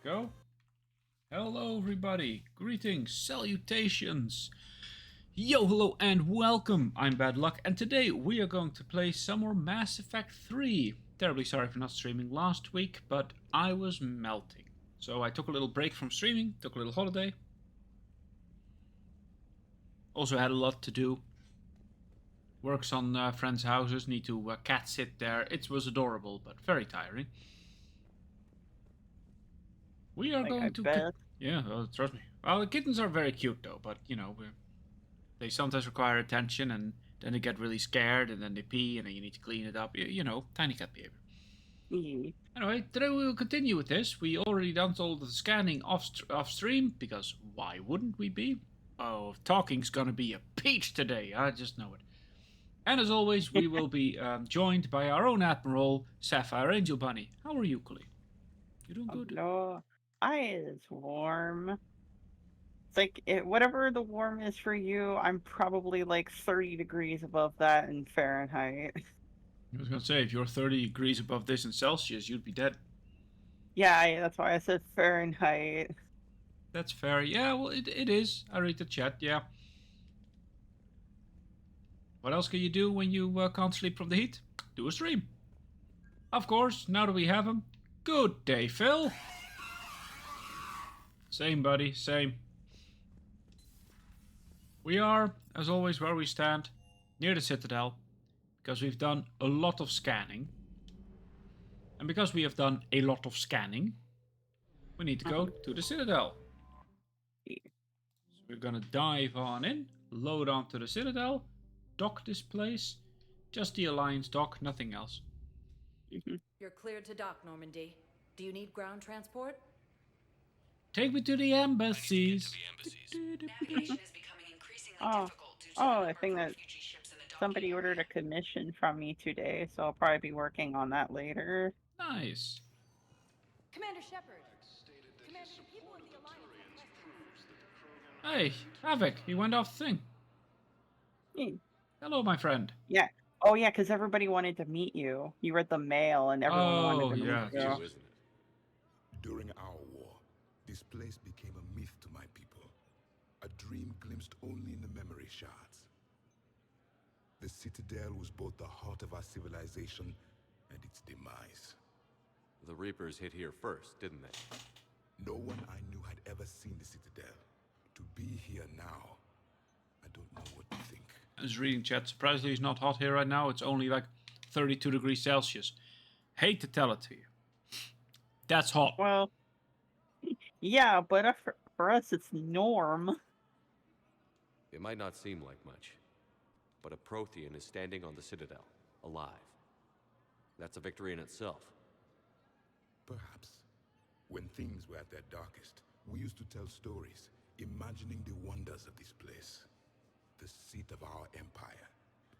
go. Hello everybody, greetings, salutations. Yo, hello and welcome. I'm Bad Luck and today we are going to play some more Mass Effect 3. Terribly sorry for not streaming last week, but I was melting. So I took a little break from streaming, took a little holiday. Also had a lot to do. Works on friends' houses, need to cat sit there. It was adorable, but very tiring. We are going to... bet. Yeah, trust me. Well, the kittens are very cute though, but you know, they sometimes require attention and then they get really scared and then they pee and then you need to clean it up. You know, tiny cat behavior. Anyway, today we will continue with this. We already done all the scanning off stream because why wouldn't we be? Oh, talking's gonna be a peach today. I just know it. And as always, we will be joined by our own Admiral, Sapphire Angel Bunny. How are you, Cully? You doing good? No, it's warm. It's like whatever the warm is for you, I'm probably like 30 degrees above that in Fahrenheit. I was gonna say, if you're 30 degrees above this in Celsius, you'd be dead. Yeah, that's why I said Fahrenheit. That's fair. Yeah, well, it is. I read the chat, yeah. What else can you do when you can't sleep from the heat? Do a stream. Of course, now that we have him. Good day, Phil. Same, buddy, same. We are, as always, where we stand, near the Citadel, because we've done a lot of scanning. And because we have done a lot of scanning, we need to go to the Citadel. So we're gonna dive on in, load onto the Citadel, dock this place. Just the Alliance dock, nothing else. You're cleared to dock, Normandy. Do you need ground transport? Take me to the embassies. Navigation is becoming increasingly Oh, difficult due to the I number think of that refugee ships in the docking somebody ordered area. a commission from me today, so I'll probably be working on that later. Nice. Commander Shepard. Commander, the people of the Alliance Hey, Havoc, he went off the thing. Hello, my friend. Yeah. Oh, yeah, because everybody wanted to meet you. You read the mail, and everyone wanted to meet you. Isn't it? During our war, this place became a myth to my people. A dream glimpsed only in the memory shards. The Citadel was both the heart of our civilization and its demise. The Reapers hit here first, didn't they? No one I knew had ever seen the Citadel. To be here now, I don't know what to think. I was reading chat. Surprisingly, it's not hot here right now. It's only like 32 degrees Celsius. Hate to tell it to you. That's hot. Well, yeah, but for us, it's norm. It might not seem like much, but a Prothean is standing on the Citadel, alive. That's a victory in itself. Perhaps. When things were at their darkest, we used to tell stories, imagining the wonders of this place. The seat of our empire,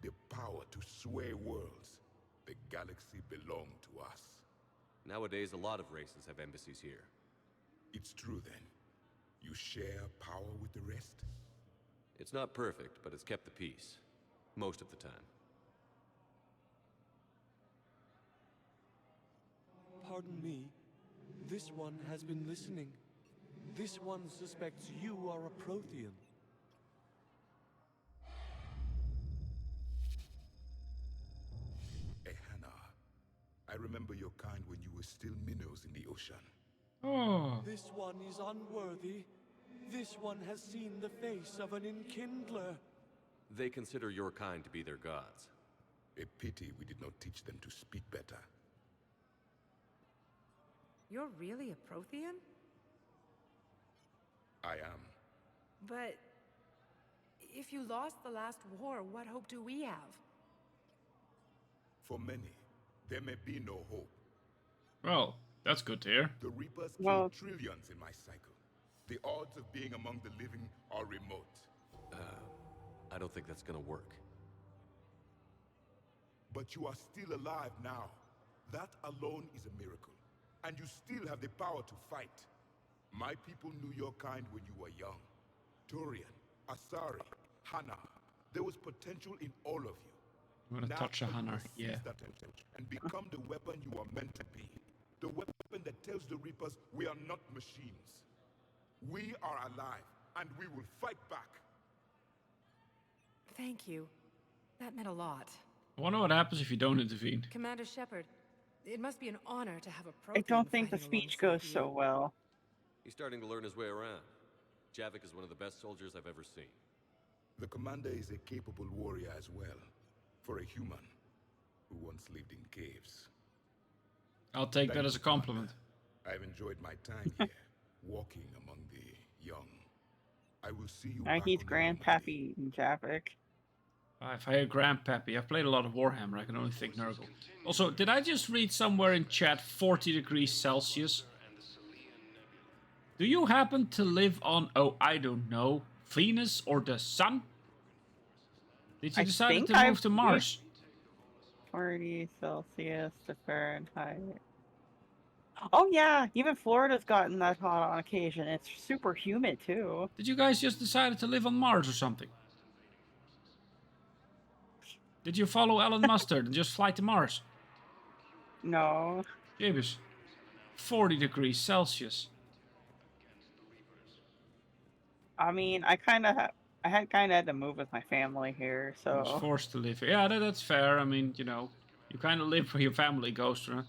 the power to sway worlds. The galaxy belonged to us. Nowadays, a lot of races have embassies here. It's true then. You share power with the rest? It's not perfect, but it's kept the peace. Most of the time. Pardon me. This one has been listening. This one suspects you are a Prothean. Hannah, I remember your kind when you were still minnows in the ocean. Oh. This one is unworthy. This one has seen the face of an enkindler. They consider your kind to be their gods. A pity we did not teach them to speak better. You're really a Prothean? I am. But if you lost the last war, what hope do we have? For many, there may be no hope. Well, that's good to hear. The Reapers Well- killed trillions in my cycle. The odds of being among the living are remote. I don't think that's gonna work. But you are still alive now. That alone is a miracle. And you still have the power to fight. My people knew your kind when you were young. Turian, Asari, Hana. There was potential in all of you. I'm gonna touch a you Hunter, must seize yeah. that potential and become the weapon you are meant to be. The weapon that tells the Reapers we are not machines. We are alive, and we will fight back. Thank you. That meant a lot. I wonder what happens if you don't intervene. Commander Shepard, it must be an honor to have a I Prothean don't think the fighting speech alongside goes you. so well. He's starting to learn his way around. Javik is one of the best soldiers I've ever seen. The commander is a capable warrior as well, for a human who once lived in caves. I'll take Thank that as a you, Commander. compliment. I've enjoyed my time here, walking among the young. I will see you Now back he's on Normandy. Grandpappy and Javik. If I hear Grandpappy, I've played a lot of Warhammer, I can only think Nurgle. Also, did I just read somewhere in chat 40 degrees Celsius? Do you happen to live on, oh, I don't know, Venus or the Sun? Did you I decide think to move I've to Mars? 40 Celsius to Fahrenheit. Oh yeah, even Florida's gotten that hot on occasion. It's super humid too. Did you guys just decide to live on Mars or something? Did you follow Elon Mustard and just fly to Mars? No. Jabus. 40 degrees Celsius. I mean, I had to move with my family here, I was so forced to live here. Yeah, that's fair. I mean, you know, you kind of live where your family goes to.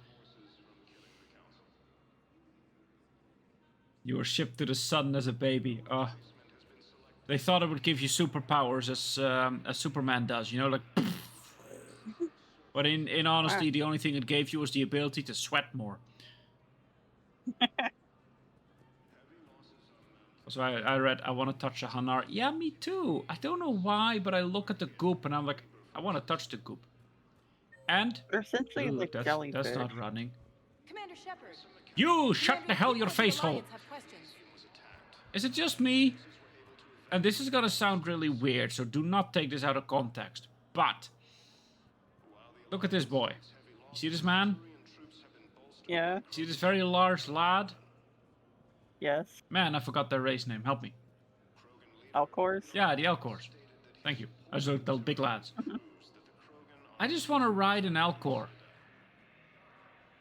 You were shipped to the sun as a baby. They thought it would give you superpowers as Superman does. You know, like. But in honesty, the only thing it gave you was the ability to sweat more. So I read, I want to touch a Hanar. Yeah, me too. I don't know why, but I look at the goop and I'm like, I want to touch the goop. And they're essentially ooh, like that's jellyfish. not running. Commander Shepard. You shut the hell your face hole. Alliance have questions. Is it just me? And this is gonna sound really weird, so do not take this out of context. But look at this boy. You see this man? Yeah. You see this very large lad? Yes. Man, I forgot their race name. Help me. Alcors. Yeah, the Elcors. Thank you. Those are the big lads. I just want to ride an Elcor.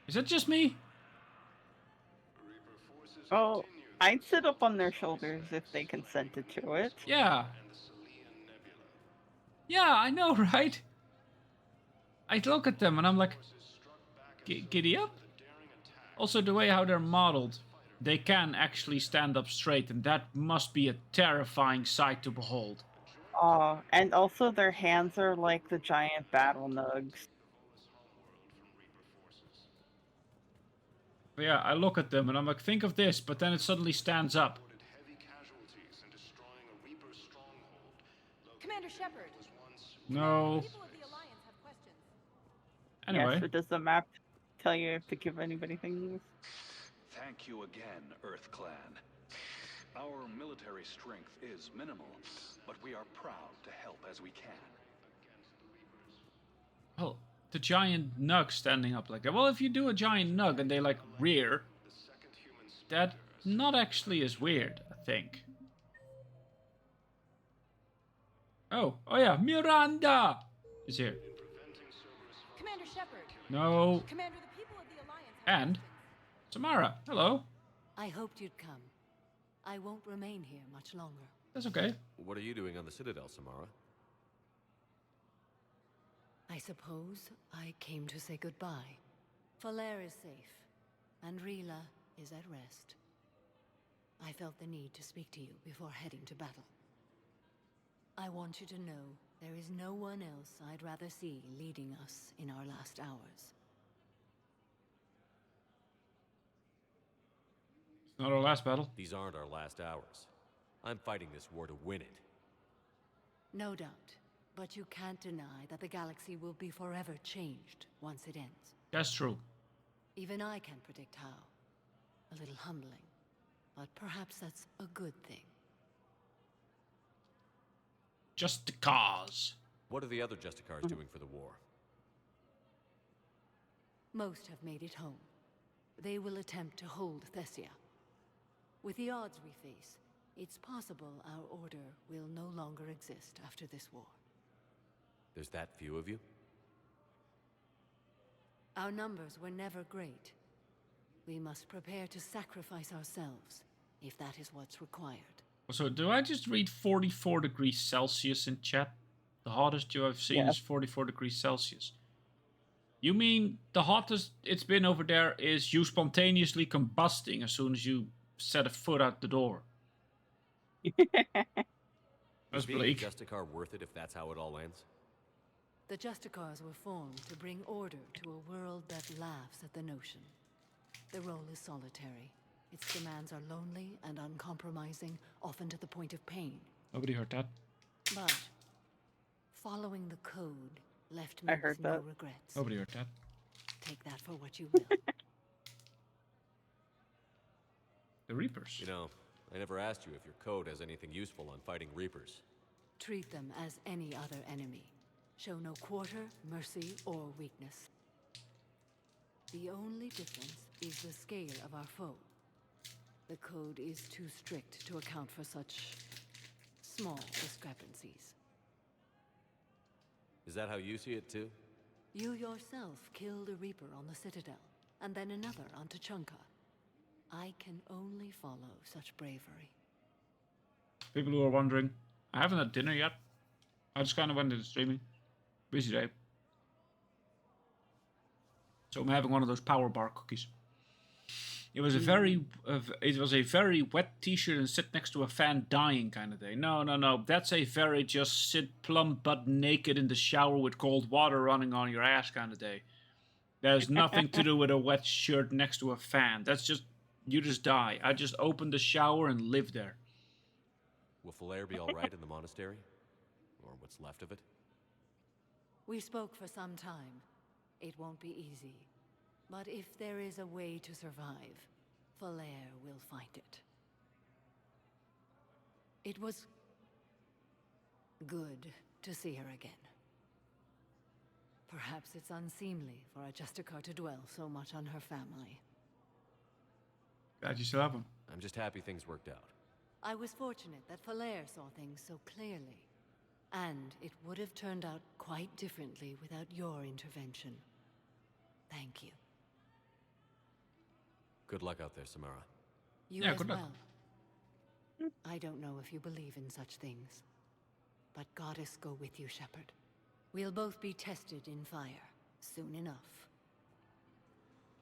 Is that just me? Oh, I'd sit up on their shoulders if they consented to it. Yeah. Yeah, I know, right? I look at them and I'm like, giddy up? Also, the way how they're modeled, they can actually stand up straight, and that must be a terrifying sight to behold. And also their hands are like the giant battle nugs. But yeah, I look at them and I'm like, think of this, but then it suddenly stands up. Commander Shepard. No. People of the Alliance have questions. Anyway. Yes, but does the map tell you to give anybody things? Thank you again, Earth Clan. Our military strength is minimal, but we are proud to help as we can. Well, the giant nug standing up like that. Well, if you do a giant nug and they like rear, that not actually is weird, I think. Oh yeah, Miranda is here. Commander Shepard. No. Commander, the people of the Alliance have And Samara, hello. I hoped you'd come. I won't remain here much longer. That's okay. What are you doing on the Citadel, Samara? I suppose I came to say goodbye. Falair is safe, and Rila is at rest. I felt the need to speak to you before heading to battle. I want you to know there is no one else I'd rather see leading us in our last hours. It's not our last battle. These aren't our last hours. I'm fighting this war to win it. No doubt, but you can't deny that the galaxy will be forever changed once it ends. That's true. Even I can't predict how. A little humbling, but perhaps that's a good thing. Just the cause. What are the other Justicars doing for the war? Most have made it home. They will attempt to hold Thessia. With the odds we face, it's possible our order will no longer exist after this war. There's that few of you? Our numbers were never great. We must prepare to sacrifice ourselves, if that is what's required. So, do I just read 44 degrees Celsius in chat? The hottest you have seen Yeah. is 44 degrees Celsius. You mean the hottest it's been over there is you spontaneously combusting as soon as you set a foot out the door? That's Is being bleak. a Justicar worth it if that's how it all ends? The Justicars were formed to bring order to a world that laughs at the notion. The role is solitary. Its demands are lonely and uncompromising, often to the point of pain. Nobody heard that. But following the code left I me heard with no that. regrets. Nobody heard that. Take that for what you will. The Reapers. You know, I never asked you if your code has anything useful on fighting Reapers. Treat them as any other enemy. Show no quarter, mercy, or weakness. The only difference is the scale of our foe. The code is too strict to account for such small discrepancies. Is that how you see it too? You yourself killed a Reaper on the Citadel, and then another on Tuchanka. I can only follow such bravery. People who are wondering, I haven't had dinner yet. I just kind of went into streaming. Busy day. So I'm having one of those power bar cookies. It was a very wet t-shirt and sit next to a fan dying kind of day. No. That's a very just sit plump butt naked in the shower with cold water running on your ass kind of day. There's nothing to do with a wet shirt next to a fan. That's just, you just die. I just opened the shower and live there. Will Falair be alright in the monastery? Or what's left of it? We spoke for some time. It won't be easy. But if there is a way to survive, Falair will find it. It was good to see her again. Perhaps it's unseemly for a Justicar to dwell so much on her family. Glad you still have them. I'm just happy things worked out. I was fortunate that Falair saw things so clearly. And it would have turned out quite differently without your intervention. Thank you. Good luck out there, Samara. You Yeah, as good luck. well. I don't know if you believe in such things, but Goddess go with you, Shepard. We'll both be tested in fire soon enough.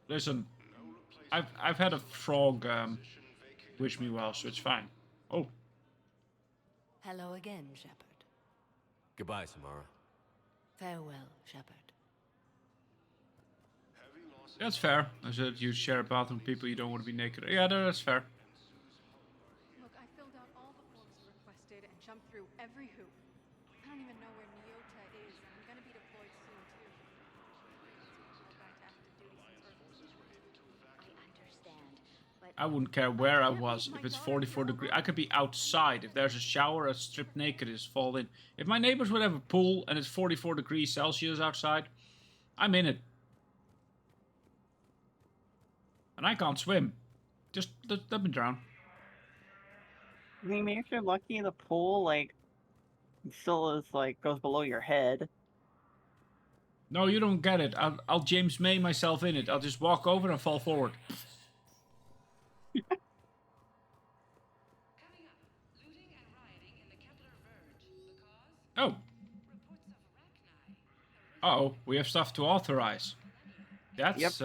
Listen, I've had a frog wish me well, so it's fine. Oh, Hello again, Shepard. Goodbye, Samara. Farewell, Shepard. that's fair. I said you share a bathroom with people you don't want to be naked. Yeah, that's fair. Look, I filled out all the forms you requested and jumped through every hoop. I don't even know where Nyota is, and I'm gonna be deployed soon, too. Back to active duty since Earth. I understand, but I wouldn't care where I was if it's 44 degrees. I could be outside. If there's a shower, a strip naked is fall in. If my neighbors would have a pool and it's 44 degrees Celsius outside, I'm in it. And I can't swim. Just let me drown. I mean, if you're lucky, the pool, like, still is, like, goes below your head. No, you don't get it. I'll James May myself in it. I'll just walk over and fall forward. Oh. Uh-oh, we have stuff to authorize. That's,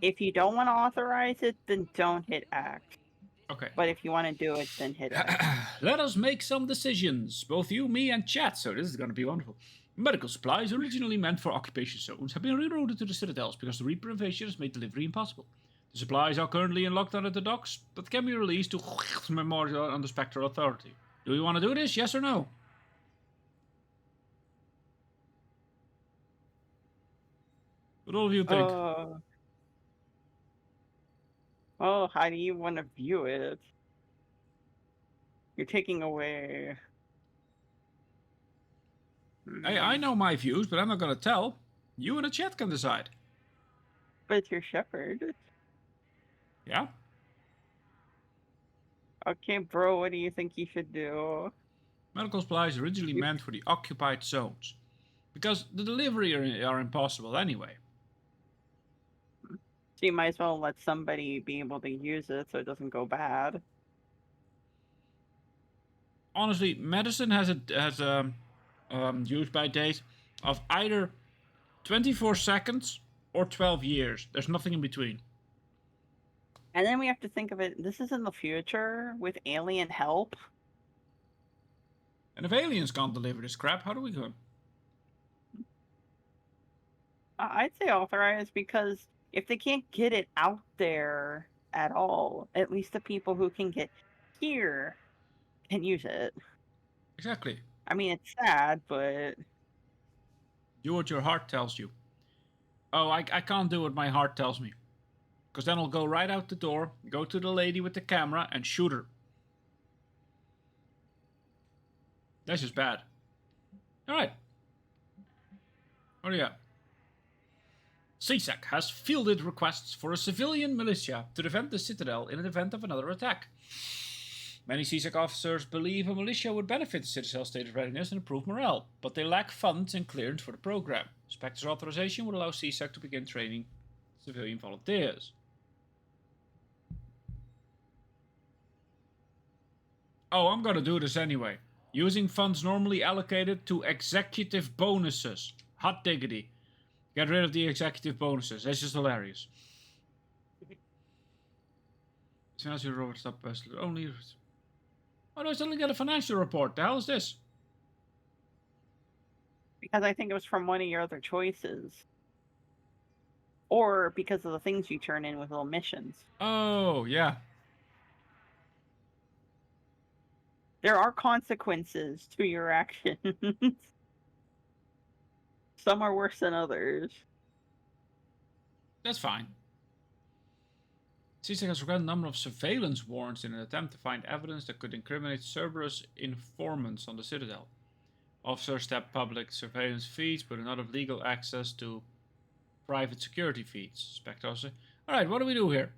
If you don't want to authorize it, then don't hit act. okay. But if you want to do it, then hit act. Let us make some decisions. Both you, me, and chat, so this is going to be wonderful. Medical supplies, originally meant for occupation zones, have been rerouted to the citadels because the Reaper invasion has made delivery impossible. The supplies are currently in lockdown at the docks, but can be released to Memorial on the Spectral Authority. Do we want to do this, yes or no? What all of you think? Oh, how do you want to view it? You're taking away... Hey, I know my views, but I'm not going to tell. You and the chat can decide. But it's your shepherd. Yeah? Okay, bro, what do you think you should do? Medical supplies originally meant for the occupied zones. Because the delivery are impossible anyway. So you might as well let somebody be able to use it so it doesn't go bad. Honestly, medicine has use by date of either 24 seconds or 12 years. There's nothing in between. And then we have to think of it, this is in the future with alien help. And if aliens can't deliver this crap, how do we go? I'd say authorized because if they can't get it out there at all, at least the people who can get here can use it. Exactly. I mean, it's sad, but... Do what your heart tells you. Oh, I can't do what my heart tells me. Because then I'll go right out the door, go to the lady with the camera, and shoot her. That's just bad. Alright. What do you got? CSEC has fielded requests for a civilian militia to defend the Citadel in the event of another attack. Many CSEC officers believe a militia would benefit the Citadel's state of readiness and improve morale, but they lack funds and clearance for the program. Spectre's authorization would allow CSEC to begin training civilian volunteers. Oh, I'm gonna do this anyway. Using funds normally allocated to executive bonuses. Hot diggity. Get rid of the executive bonuses. That's just hilarious. Financial report stop only. Why do I suddenly get a financial report? The hell is this? Because I think it was from one of your other choices. Or because of the things you turn in with little missions. Oh, yeah. There are consequences to your actions. Some are worse than others. That's fine. CSEC has requested a number of surveillance warrants in an attempt to find evidence that could incriminate Cerberus informants on the Citadel. Officers tap public surveillance feeds, but not of legal access to private security feeds. Spectre officer. Alright, what do we do here?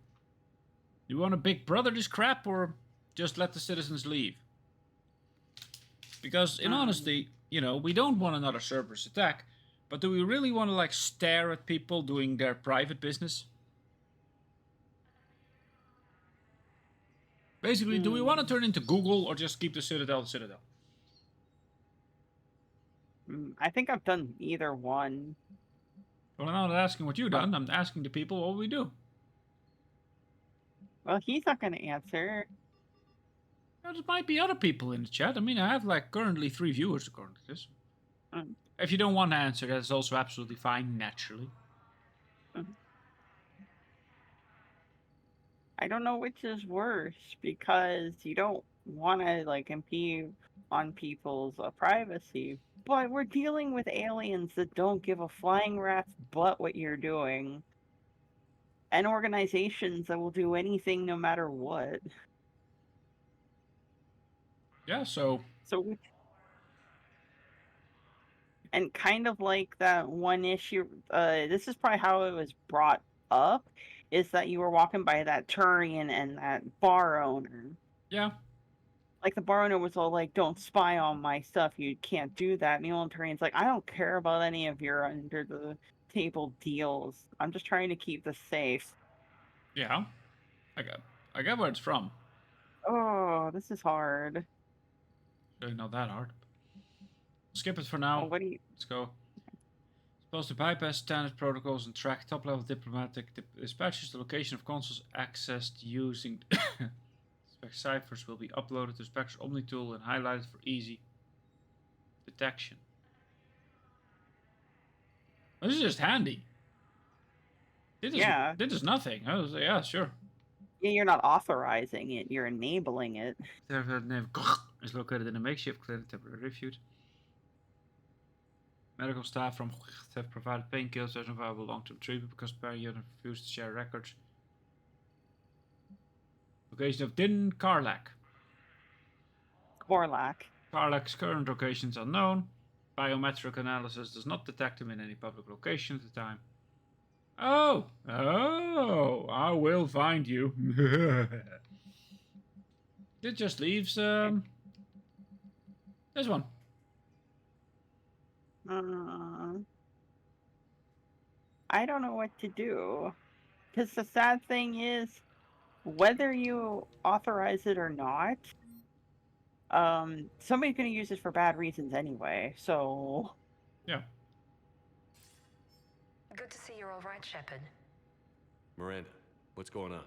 Do we want to big brother this crap, or just let the citizens leave? Because, in honesty, you know, we don't want another Cerberus attack, but do we really want to, like, stare at people doing their private business? Basically, do we want to turn into Google or just keep the Citadel the Citadel? I think I've done either one. Well, I'm not asking what you've done. I'm asking the people what we do. Well, he's not going to answer. Well, there might be other people in the chat. I mean, I have, like, currently 3 viewers according to this. If you don't want to answer, that's also absolutely fine, naturally. I don't know which is worse, because you don't want to, like, impede on people's privacy, but we're dealing with aliens that don't give a flying rat's butt what you're doing, and organizations that will do anything no matter what. Yeah, so... And kind of like that one issue, this is probably how it was brought up, is that you were walking by that Turian and that bar owner. Yeah. Like, the bar owner was all like, don't spy on my stuff, you can't do that. And the old Turian's like, I don't care about any of your under-the-table deals. I'm just trying to keep this safe. Yeah. I get where it's from. Oh, this is hard. Really not that hard. Skip it for now. Well, what do you... Let's go. Supposed to bypass standard protocols and track top-level diplomatic dispatches. The location of consoles accessed using spec ciphers will be uploaded to Spectre's Omni tool and highlighted for easy detection. Well, this is just handy. This is nothing. I was like, yeah, sure. Yeah, you're not authorizing it, you're enabling it. Is located in a makeshift clinic temporarily reviewed. Medical staff from have provided painkillers as no viable long-term treatment because Quarians refused to share records. Location of Din Karlak. Karlak's current location is unknown. Biometric analysis does not detect him in any public location at the time. Oh! Oh! I will find you. It just leaves, this one. I don't know what to do. Because the sad thing is, whether you authorize it or not, somebody's going to use it for bad reasons anyway. So Yeah. Good to see you're all right, Shepard. Miranda, what's going on?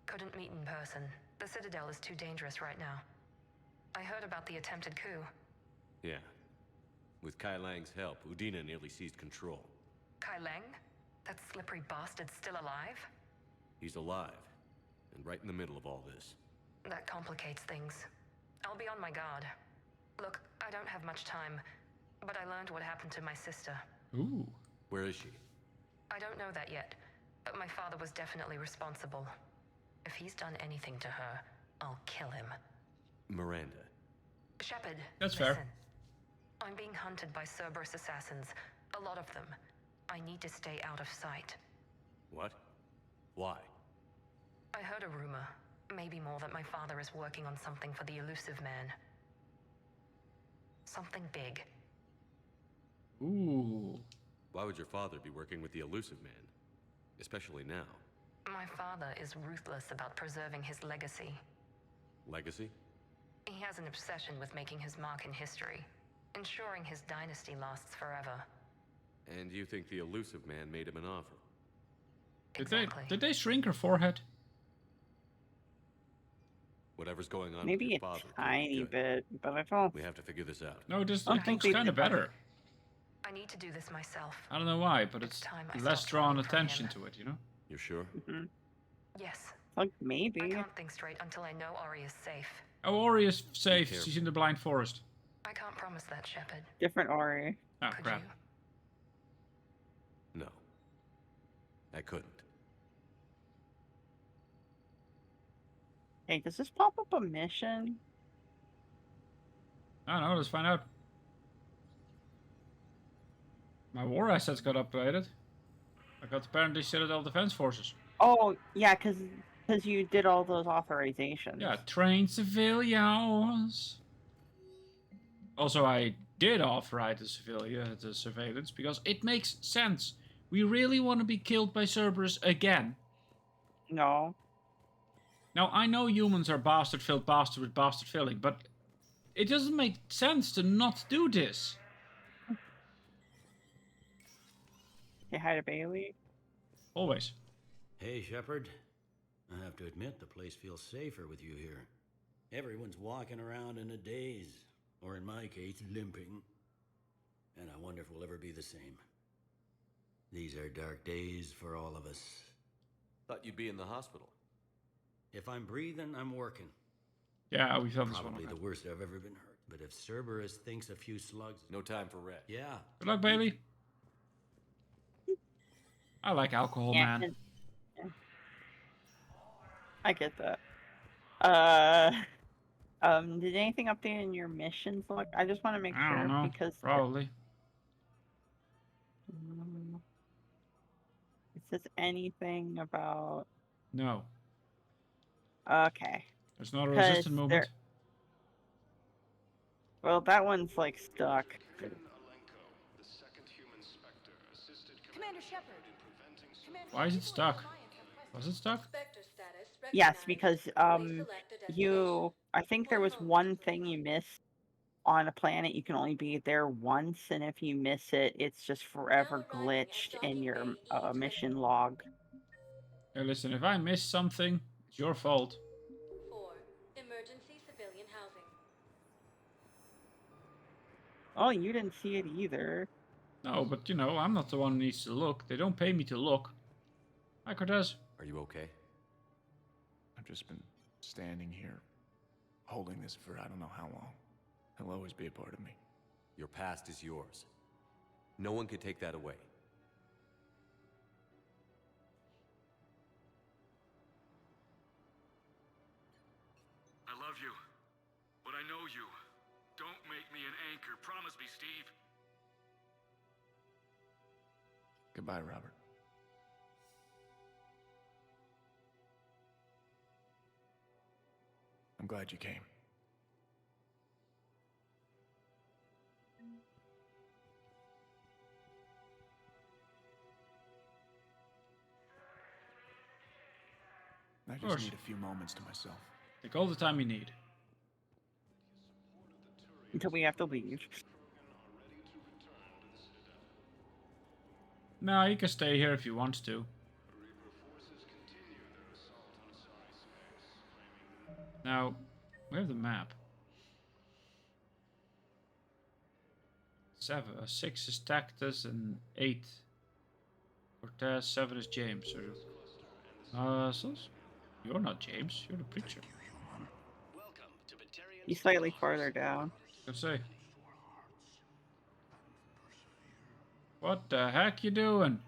Couldn't meet in person. The Citadel is too dangerous right now. I heard about the attempted coup. Yeah. With Kai Lang's help, Udina nearly seized control. Kai Lang? That slippery bastard's still alive? He's alive, and right in the middle of all this. That complicates things. I'll be on my guard. Look, I don't have much time, but I learned what happened to my sister. Ooh. Where is she? I don't know that yet, but my father was definitely responsible. If he's done anything to her, I'll kill him. Miranda. Shepard, That's listen. fair. I'm being hunted by Cerberus assassins. A lot of them. I need to stay out of sight. What? Why? I heard a rumor, maybe more, that my father is working on something for the Elusive Man. Something big. Ooh. Why would your father be working with the Elusive Man? Especially now. My father is ruthless about preserving his legacy. Legacy? He has an obsession with making his mark in history, ensuring his dynasty lasts forever. And you think the Elusive Man made him an offer? Exactly. Did they shrink her forehead? Whatever's going on maybe with your a father. tiny bit, but I don't. We have to figure this out. No, just I it don't think looks they kind of did that. better. I need to do this myself. I don't know why, but it's time I less stopped drawn running from attention him. to it, you know? You're sure? Mm-hmm. Yes. Like I maybe. can't think straight until I know Ori is safe. Oh, Ori is safe. careful. She's in the blind forest. I can't promise that, Shepard. Different Ori. Oh, Could crap. you? No. I couldn't. Hey, does this pop up a mission? I don't know, let's find out. My war assets got upgraded. I got apparently Citadel Defense Forces. Oh, yeah, because you did all those authorizations. Yeah, train civilians. Also, I did authorize the surveillance because it makes sense. We really want to be killed by Cerberus again. No. Now, I know humans are bastard-filled bastard with bastard filling, but it doesn't make sense to not do this. Say hi to Bailey. Always. Hey, Shepard. I have to admit, the place feels safer with you here. Everyone's walking around in a daze, or in my case, limping. And I wonder if we'll ever be the same. These are dark days for all of us. Thought you'd be in the hospital. If I'm breathing, I'm working. Yeah, we've done this one. Probably the worst I've ever been hurt. But if Cerberus thinks a few slugs... No time for rest. Yeah. Good luck, baby. I like alcohol, Yeah, man. yeah. I get that. Did anything update in your missions look? I just want to make I sure don't know. because Probably. it says anything about. No. Okay. There's not a 'Cause resistant movement. Well, that one's like stuck. Commander Shepard. Why is it stuck? Was it stuck? Yes, because I think there was one thing you missed on a planet. You can only be there once, and if you miss it, it's just forever glitched in your mission log. Hey, listen, if I miss something, it's your fault. 4. Emergency civilian housing. Oh, you didn't see it either. No, but you know, I'm not the one who needs to look. They don't pay me to look. Hi, Cortez. Are you okay? I've just been standing here, holding this for I don't know how long. He'll always be a part of me. Your past is yours. No one can take that away. I love you, but I know you. Don't make me an anchor. Promise me, Steve. Goodbye, Robert. I'm glad you came. I just course. need a few moments to myself. Take all the time you need. Until we have to leave. No, you can stay here if you want to. Now, we have the map. 6 is Tactus and 8 Cortez, 7 is James. So you're not James, you're the preacher. He's slightly farther down. Let's say. What the heck you doing?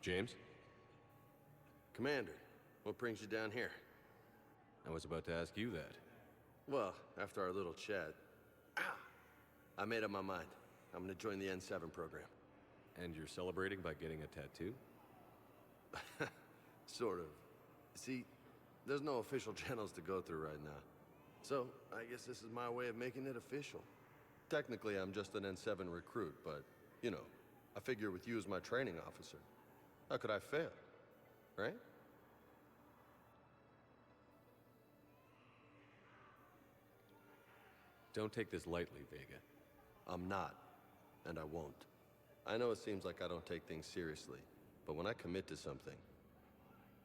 James? Commander, what brings you down here? I was about to ask you that. Well, after our little chat, I made up my mind. I'm gonna join the N7 program. And you're celebrating by getting a tattoo? Sort of. See, there's no official channels to go through right now. So, I guess this is my way of making it official. Technically, I'm just an N7 recruit, but, you know, I figure with you as my training officer, how could I fail? Right? Don't take this lightly, Vega. I'm not, and I won't. I know it seems like I don't take things seriously, but when I commit to something,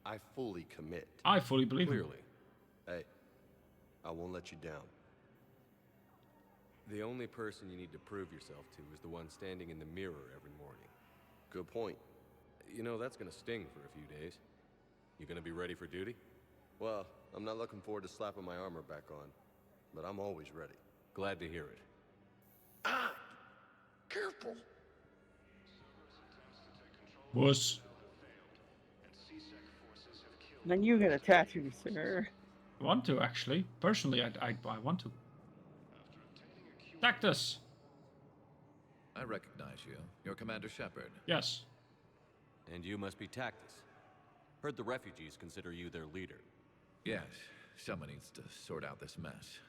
I fully commit. I fully believe Clearly. Hey, I won't let you down. The only person you need to prove yourself to is the one standing in the mirror every morning. Good point. You know, that's gonna sting for a few days. You gonna be ready for duty? Well, I'm not looking forward to slapping my armor back on, but I'm always ready. Glad to hear it. Ah! Careful! Wuss. Then you get a tattoo, sir. I want to, actually. Personally, I want to. Tactus! I recognize you. You're Commander Shepard. Yes. And you must be Tactus. Heard the refugees consider you their leader. Yes, someone needs to sort out this mess.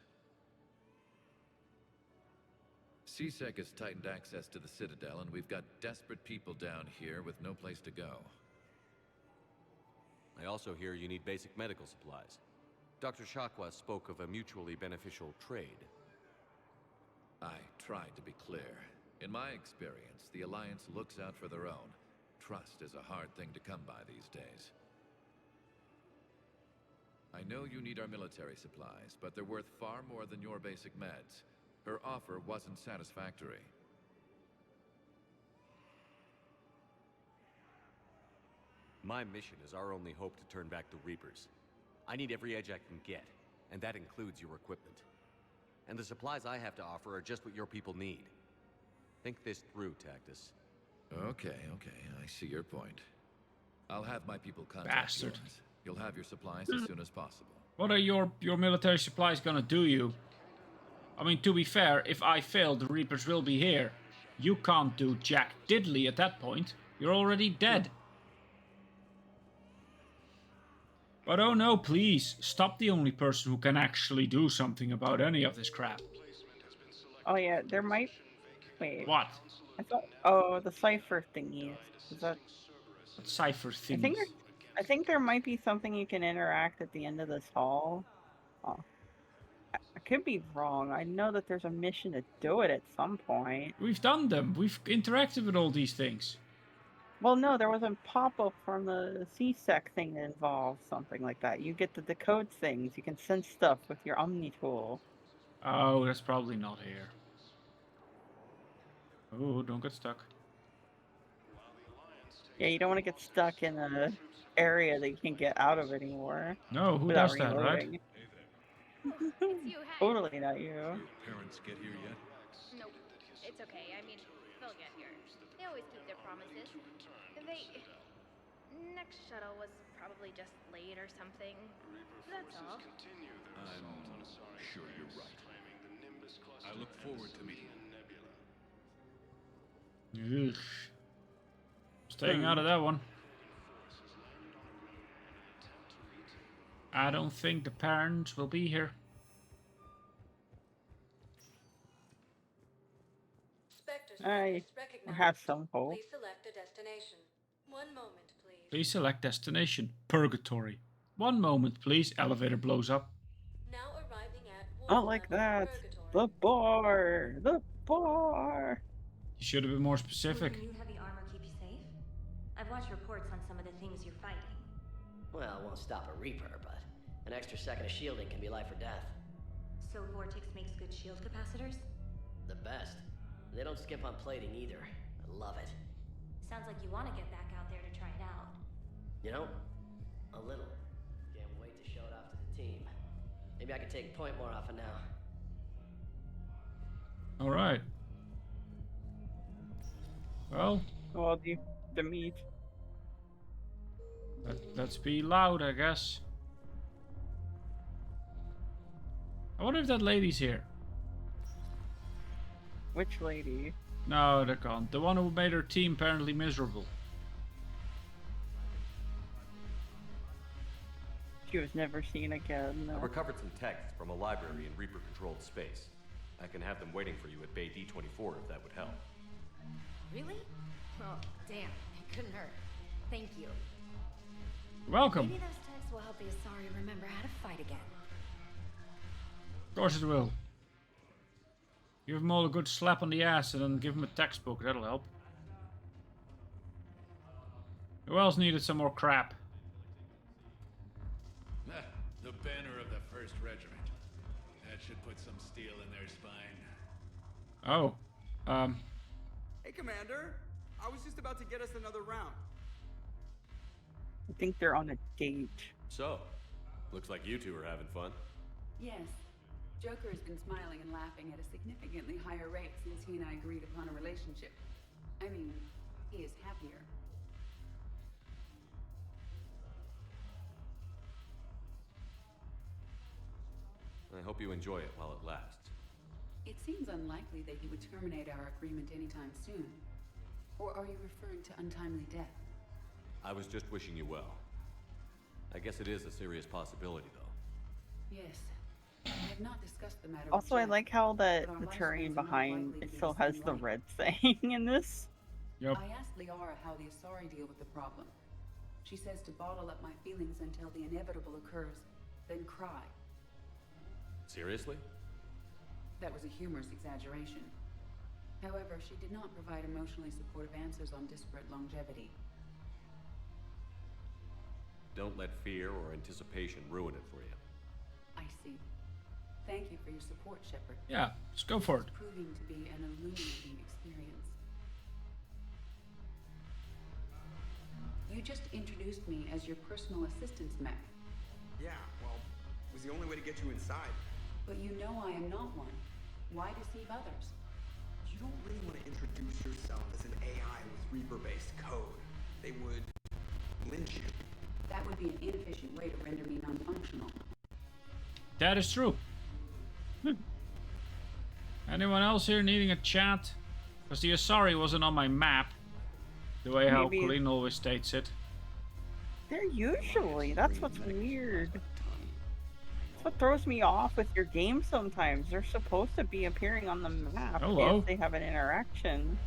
CSEC has tightened access to the Citadel, and we've got desperate people down here with no place to go. I also hear you need basic medical supplies. Dr. Shakwa spoke of a mutually beneficial trade. I tried to be clear. In my experience, the Alliance looks out for their own. Trust is a hard thing to come by these days. I know you need our military supplies, but they're worth far more than your basic meds. Her offer wasn't satisfactory. My mission is our only hope to turn back the Reapers. I need every edge I can get, and that includes your equipment. And the supplies I have to offer are just what your people need. Think this through, Tactus. Okay, I see your point. I'll have my people contact Bastard. yours. You'll have your supplies as soon as possible. What are your military supplies gonna do you? I mean, to be fair, if I fail, the Reapers will be here. You can't do jack diddly at that point. You're already dead. But oh no, please, stop the only person who can actually do something about any of this crap. Oh yeah, there might... Wait. What? I thought... Oh, the cipher thingy. Is that... What cipher I thingies? think there might be something you can interact at the end of this hall. Oh. I could be wrong. I know that there's a mission to do it at some point. We've done them. We've interacted with all these things. Well, no, there was a pop-up from the CSEC thing that involves something like that. You get to decode things. You can sense stuff with your Omni tool. Oh, that's probably not here. Oh, don't get stuck. Yeah, you don't want to get stuck in an area that you can't get out of anymore. No, who without does that, right? reloading. Totally not you. Parents get here yet? Nope. It's okay. I mean, they'll get here. They always keep their promises. Next shuttle was probably just late or something. That's all. I'm sure you're right. I look forward to meeting Ugh. Staying out of that one. I don't think the parents will be here. Spectre I surface recognized. have some hope. Please select a destination. One moment, please. Please select destination. Purgatory. One moment, please. Elevator blows up. Now arriving at Not like that. The bar. The bar. You should have been more specific. Will your new heavy armor keep you safe? I've watched reports on some of the things you're fighting. Well, it won't stop a Reaper, but an extra second of shielding can be life or death. So Vortex makes good shield capacitors? The best. They don't skip on plating either. I love it. Sounds like you want to get back out there to try it out. You know, a little. Can't wait to show it off to the team. Maybe I can take point more often now. All right. Well. Well, the meat. Let's be loud, I guess. I wonder if that lady's here. Which lady? No, they're gone. The one who made her team apparently miserable. She was never seen again. I recovered some texts from a library in Reaper-controlled space. I can have them waiting for you at Bay D-24 if that would help. Really? Oh, damn. It couldn't hurt. Thank you. Welcome. Maybe those texts will help the Asari remember how to fight again. Of course it will. Give them all a good slap on the ass and then give them a textbook. That'll help. Who else needed some more crap? The banner of the 1st Regiment. That should put some steel in their spine. Oh. Hey, Commander. I was just about to get us another round. I think they're on a date. So, looks like you two are having fun. Yes. Joker has been smiling and laughing at a significantly higher rate since he and I agreed upon a relationship. I mean, he is happier. I hope you enjoy it while it lasts. It seems unlikely that he would terminate our agreement anytime soon. Or are you referring to untimely death? I was just wishing you well. I guess it is a serious possibility, though. Yes. I have not discussed the matter. Also, I like how the terrain behind it still has the red saying in this. Yep. I asked Liara how the Asari deal with the problem. She says to bottle up my feelings until the inevitable occurs, then cry. Seriously? That was a humorous exaggeration. However, she did not provide emotionally supportive answers on disparate longevity. Don't let fear or anticipation ruin it for you. I see. Thank you for your support, Shepard. Yeah, just go for it. It's proving to be an illuminating experience. You just introduced me as your personal assistance mech. Yeah, well, it was the only way to get you inside. But you know I am not one. Why deceive others? You don't really want to introduce yourself as an AI with Reaper-based code. They would lynch you. That would be an inefficient way to render me non-functional. That is true. Anyone else here needing a chat? Because the Asari wasn't on my map. The way how Colleen always states it. They're usually. That's what's weird. That's what throws me off with your game sometimes. They're supposed to be appearing on the map if they have an interaction.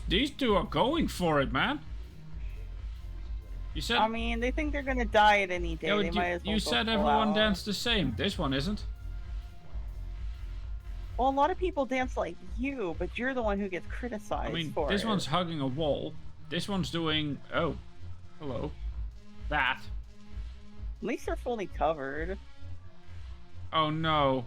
These two are going for it, man. You said. I mean, they think they're gonna die at any day. They might as well. You said everyone danced the same. This one isn't. Well, a lot of people dance like you, but you're the one who gets criticized. I mean, for this it. one's hugging a wall. This one's doing. Oh, hello. That. At least they're fully covered. Oh no.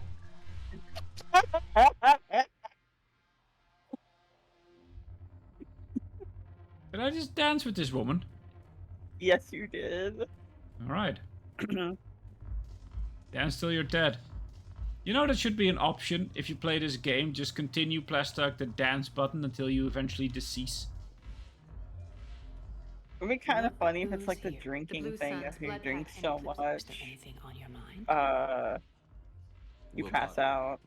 Did I just dance with this woman? Yes, you did. Alright. Dance till you're dead. You know that should be an option if you play this game. Just continue pressing the dance button until you eventually decease. It would be kind of funny if it's like the drinking thing. If you drink so much, you pass out.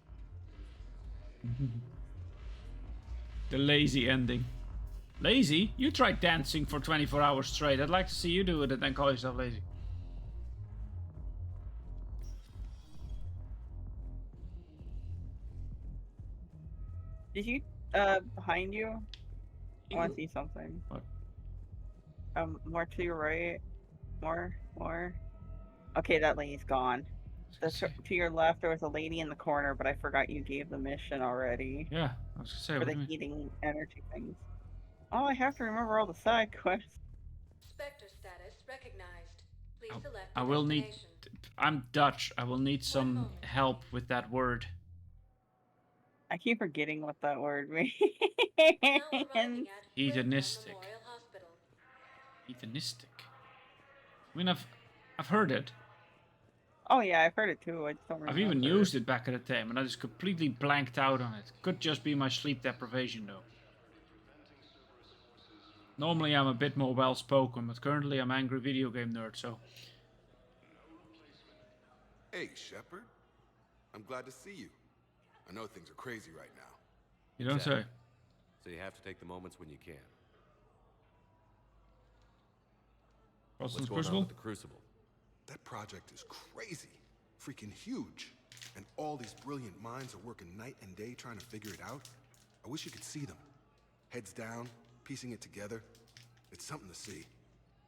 The lazy ending. Lazy? You tried dancing for 24 hours straight. I'd like to see you do it and then call yourself lazy. Did you, behind you? I want to see something. What? More to your right. More. Okay, that lady's gone. To your left, there was a lady in the corner, but I forgot you gave the mission already. Yeah, I was gonna say, For what the do you mean? heating energy things. Oh, I have to remember all the side quests. Spectre status recognized. Please select I a will need. destination. I'm Dutch. I will need some help with that word. I keep forgetting what that word means. Hedonistic. Hedonistic. I mean, I've heard it. Oh yeah, I've heard it too. I just don't remember. I've even used it back at the time, and I just completely blanked out on it. Could just be my sleep deprivation, though. Normally I'm a bit more well-spoken, but currently I'm angry video game nerd, so... Hey, Shepard. I'm glad to see you. I know things are crazy right now. You don't say. So you have to take the moments when you can. What's What's the going on Crucible? with the Crucible? That project is crazy. Freaking huge. And all these brilliant minds are working night and day trying to figure it out. I wish you could see them. Heads down, piecing it together. It's something to see.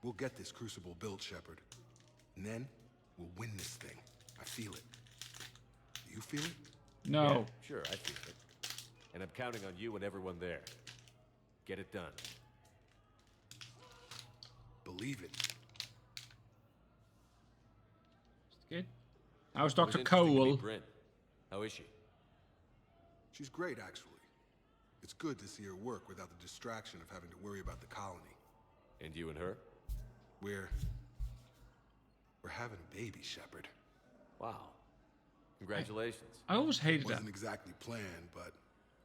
We'll get this Crucible built, Shepard. And then, we'll win this thing. I feel it. Do you feel it? No. Yeah, sure, I feel it. And I'm counting on you and everyone there. Get it done. Believe it. Good. How's It was Dr. interesting to Cole? meet Bryn. How is she? She's great, actually. It's good to see her work without the distraction of having to worry about the colony. And you and her? We're having a baby, Shepard. Wow. Congratulations. I always hated that. Wasn't exactly planned, but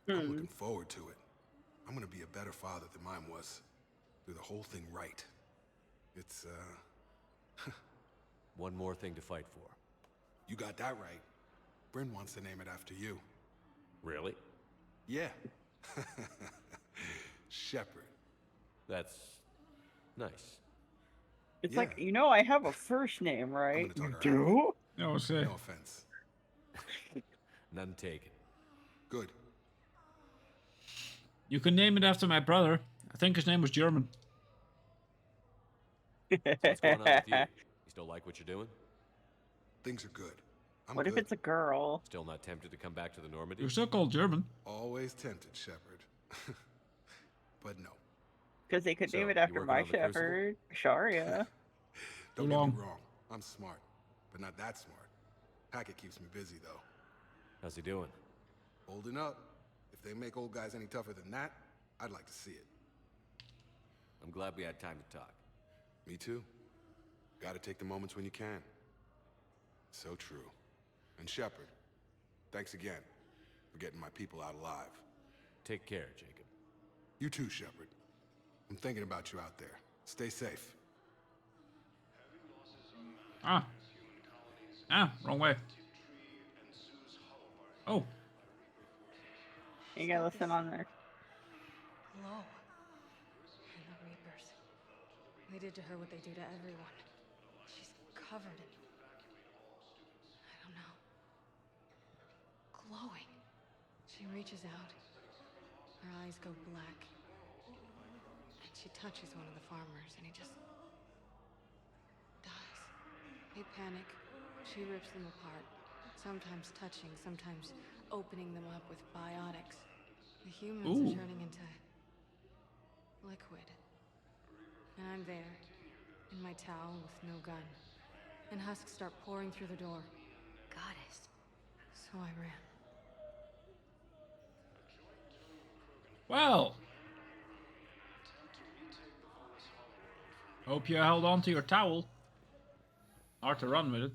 I'm looking forward to it. I'm gonna be a better father than mine was. Do the whole thing right. It's, One more thing to fight for. You got that right. Bryn wants to name it after you. Really? Yeah. Shepard. That's nice. It's like, you know, I have a first name, right? You do? No, say. No offense. None taken. Good. You can name it after my brother. I think his name was German. So what's going on with you? You still like what you're doing? Things are good. I'm What good. if it's a girl? Still not tempted to come back to the Normandy? You're still called German. Always tempted, Shepard. But no. Because they could So, name it you after working my on the Crucible? shepherd, Sharia. Don't get me wrong. I'm smart, but not that smart. Hackett keeps me busy, though. How's he doing? Holding up. If they make old guys any tougher than that, I'd like to see it. I'm glad we had time to talk. Me too. Gotta take the moments when you can. So true. And Shepard, thanks again for getting my people out alive. Take care, Jacob. You too, Shepard. I'm thinking about you out there. Stay safe. Wrong way. Oh. You gotta listen on there. Hello. And the Reapers. They did to her what they do to everyone. She's covered in... I don't know. Glowing. She reaches out. Her eyes go black. And she touches one of the farmers, and he just... dies. They panic. She rips them apart. Sometimes touching, sometimes opening them up with biotics. The humans are turning into... liquid. And I'm there, in my towel with no gun. And husks start pouring through the door. Goddess. So I ran. Well. Hope you held on to your towel. Hard to run with it.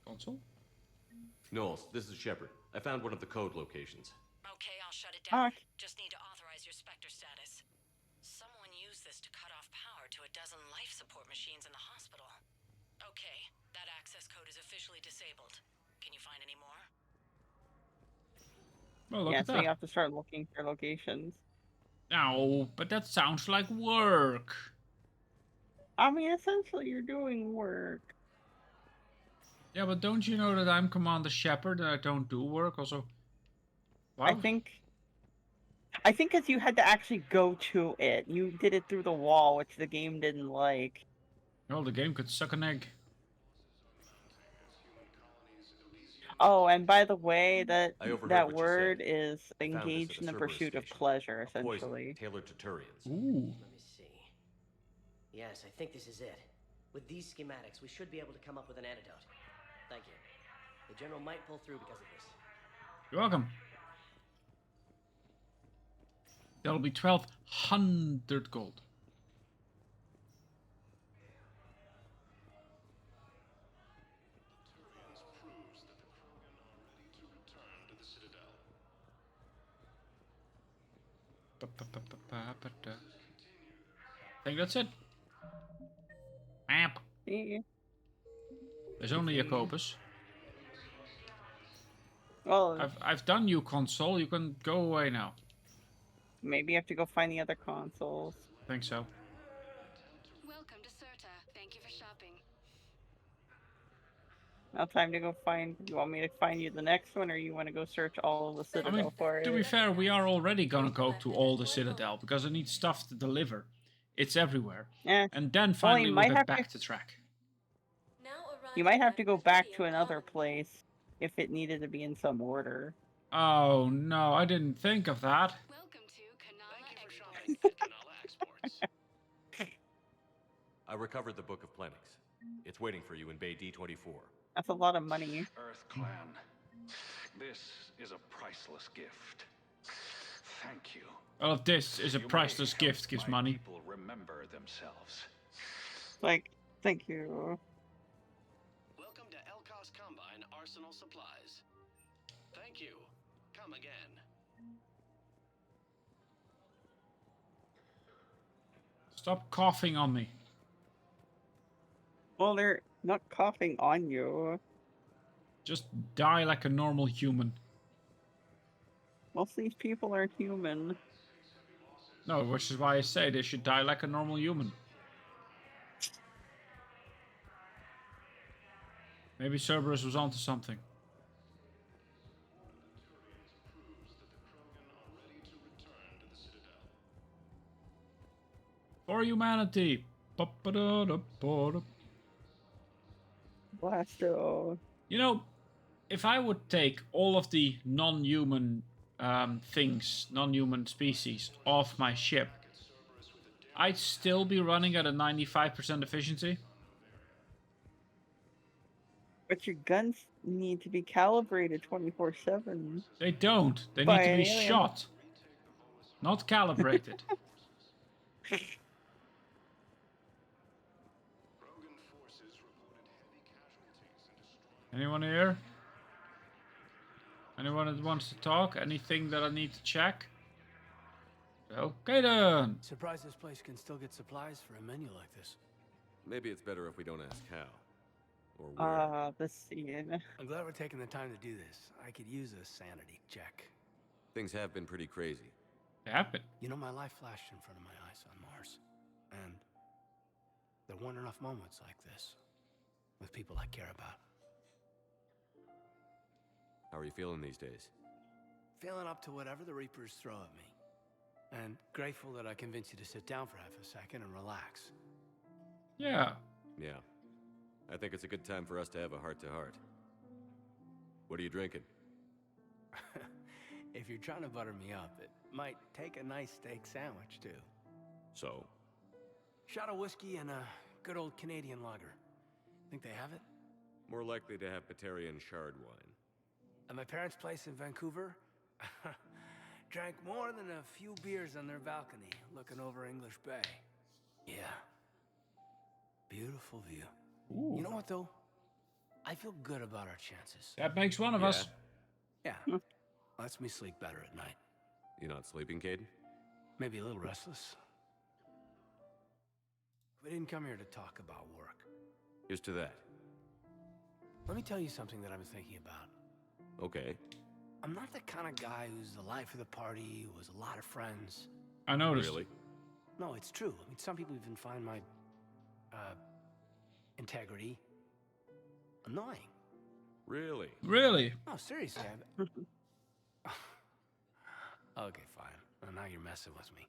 Console? Knowles, this is Shepard. I found one of the code locations. Okay, I'll shut it down. Just need to authorize your Spectre status. Someone used this to cut off power to a dozen life support machines in the hospital. Okay, that access code is officially disabled. Can you find any more? Well, look Yeah, at so that. you have to start looking for locations. No, but that sounds like work. I mean, essentially, you're doing work. Yeah, but don't you know that I'm Commander Shepard and I don't do work? Also, I think I think because you had to actually go to it. You did it through the wall, which the game didn't like. Well, the game could suck an egg. Oh, and by the way, that I overheard that what you said. word is I found this at engaged a in the Cerberus pursuit of station. pleasure, A poison essentially. tailored to Turians. Ooh. Let me see. Yes, I think this is it. With these schematics, we should be able to come up with an antidote. Thank you. The General might pull through because of this. You're welcome. That'll be 1,200 gold. I think that's it. Amp. There's only a Copus. Well, I've done you console. You can go away now. Maybe you have to go find the other consoles. I think so. Welcome to Serta. Thank you for shopping. Now time to go find. You want me to find you the next one, or you want to go search all of the Citadel for it? To be fair, we are already gonna go to all the Citadel because I need stuff to deliver. It's everywhere. Yeah. And then finally we'll get back to track. You might have to go back to another place if it needed to be in some order. Oh no, I didn't think of that. I recovered the Book of Plenix. It's waiting for you in Bay D24. That's a lot of money. Earth Clan, this is a priceless gift. Thank you. Well, if this is a priceless gift, gives money. People remember themselves. Like, thank you. Welcome to Elkos Combine Arsenal Supplies. Thank you. Come again. Stop coughing on me. Well, they're not coughing on you. Just die like a normal human. Most of these people aren't human. No, which is why I say they should die like a normal human. Maybe Cerberus was onto something. For humanity. Blasto. You know, if I would take all of the non-human things, non-human species off my ship, I'd still be running at a 95% efficiency. But your guns need to be calibrated 24/7. They don't. They need to be shot, not calibrated. Anyone here? Anyone that wants to talk? Anything that I need to check? Okay then. Surprised this place can still get supplies for a menu like this. Maybe it's better if we don't ask how. Or where. The scene. I'm glad we're taking the time to do this. I could use a sanity check. Things have been pretty crazy. They have been. You know, my life flashed in front of my eyes on Mars. And there weren't enough moments like this with people I care about. How are you feeling these days? Feeling up to whatever the Reapers throw at me. And grateful that I convinced you to sit down for half a second and relax. Yeah. Yeah. I think it's a good time for us to have a heart-to-heart. What are you drinking? If you're trying to butter me up, it might take a nice steak sandwich, too. So? Shot of whiskey and a good old Canadian lager. Think they have it? More likely to have Batarian shard wine. At my parents' place in Vancouver, drank more than a few beers on their balcony, looking over English Bay. Yeah. Beautiful view. Ooh. You know what, though? I feel good about our chances. That makes one of us. Yeah. Lets me sleep better at night. You not sleeping, Caden? Maybe a little restless. We didn't come here to talk about work. Here's to that. Let me tell you something that I've been thinking about. Okay. I'm not the kind of guy who's the life of the party, who has a lot of friends. I noticed. Really? No, it's true. I mean, some people even find my, integrity annoying. Really? Really? No, seriously. Okay, fine. Well, now you're messing with me.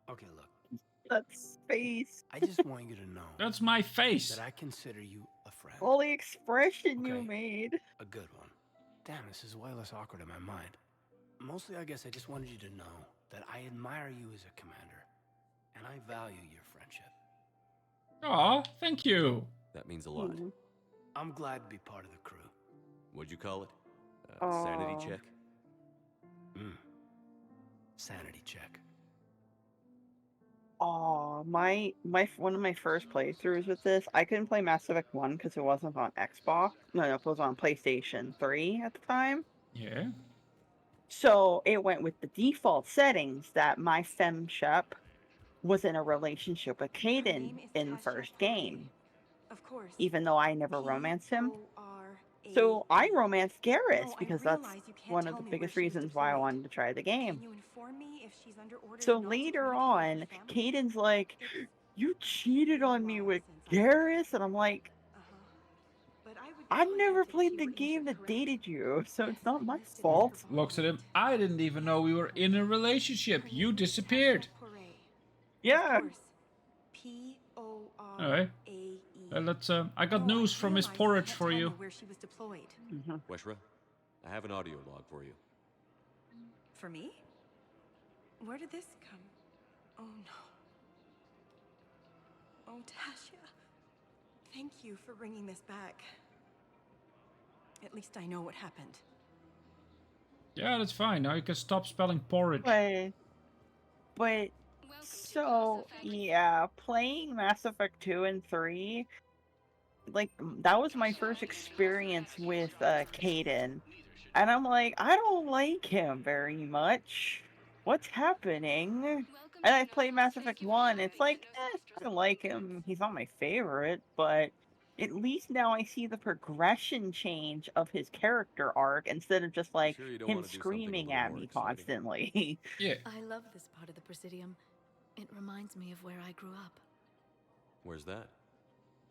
Okay, look. That's face. I just want you to know. That's my face. That I consider you a friend. All the expression you made. A good one. Damn, this is way less awkward in my mind. Mostly, I guess I just wanted you to know that I admire you as a commander, and I value your friendship. Aw, thank you. That means a lot. I'm glad to be part of the crew. What'd you call it? Sanity check? Sanity check. Oh, my one of my first playthroughs with this, I couldn't play Mass Effect 1 because it wasn't on Xbox. No, it was on PlayStation 3 at the time. Yeah. So it went with the default settings that my FemShep was in a relationship with Caden in the first game. Of course. Even though I never romanced him. So I romanced Garrus because that's one of the biggest reasons why I wanted to try the game. So later on, Caden's like, "You cheated on me with Garrus?" And I'm like, I've never played the game that dated you, so it's not my fault. Looks at him. I didn't even know we were in a relationship. You disappeared. Yeah. Alright. Let's. I got news from Miss Porridge for you. Where she was deployed. Weshra, I have an audio log for you. For me? Where did this come? Oh no. Oh, Tasha. Thank you for bringing this back. At least I know what happened. Yeah, that's fine. Now you can stop spelling porridge. But so yeah, playing Mass Effect 2 and 3, like that was my first experience with Caden. And I'm like, I don't like him very much. What's happening? And I played Mass Effect 1, it's like, I don't like him. He's not my favorite, but at least now I see the progression change of his character arc instead of just like him screaming at me constantly. Yeah. I love this part of the Presidium. It reminds me of where I grew up. Where's that?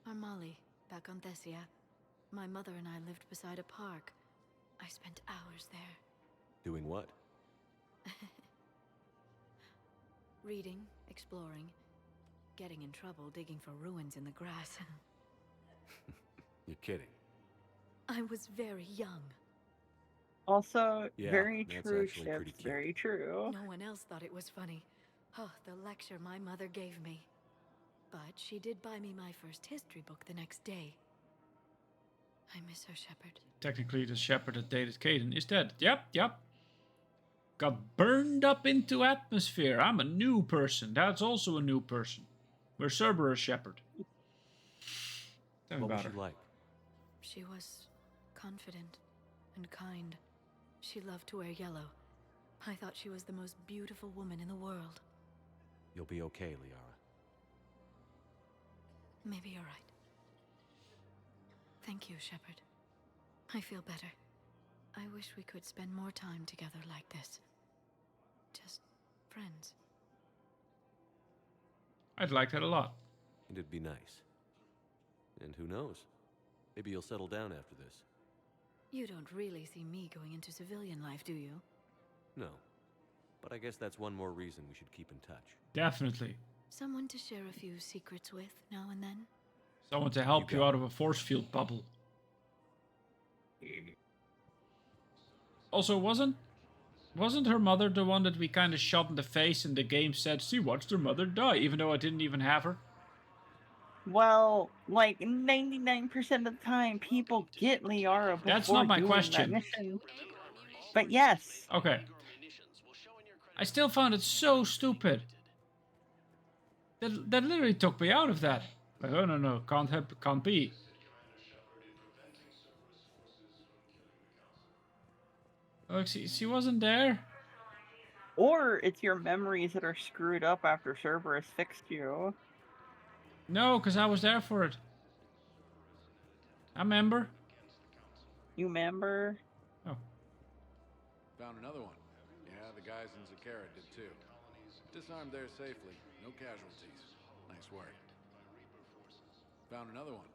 Armali, back on Thessia. My mother and I lived beside a park. I spent hours there. Doing what? Reading, exploring, getting in trouble digging for ruins in the grass. You're kidding. I was very young. Also, Yeah, very that's true, actually pretty Ships, cute. very true. No one else thought it was funny. Oh, the lecture my mother gave me. But she did buy me my first history book the next day. I miss her, Shepard. Technically, the shepherd that dated Caden is dead. Yep. Got burned up into atmosphere. I'm a new person. That's also a new person. We're Cerberus Shepherd. Tell me What was about she her. like? She was confident and kind. She loved to wear yellow. I thought she was the most beautiful woman in the world. You'll be okay, Liara. Maybe you're right. Thank you, Shepard. I feel better. I wish we could spend more time together like this. Just friends. I'd like that a lot. And it'd be nice. And who knows? Maybe you'll settle down after this. You don't really see me going into civilian life, do you? No. But I guess that's one more reason we should keep in touch. Definitely. Someone to share a few secrets with now and then? Someone to help you out of a force field bubble. Also, wasn't her mother the one that we kind of shot in the face and the game said, "See, watched her mother die," even though I didn't even have her? Well, like 99% of the time, people get Liara before That's not my doing question. that mission. But yes. Okay. I still found it so stupid. That literally took me out of that. Like, oh no, can't be. Look, she wasn't there. Or it's your memories that are screwed up after Cerberus fixed you. No, because I was there for it. I remember. You remember? Oh. Found another one. Yeah, the guys in Zakara did too. Disarmed there safely. No casualties. Nice work. Found another one.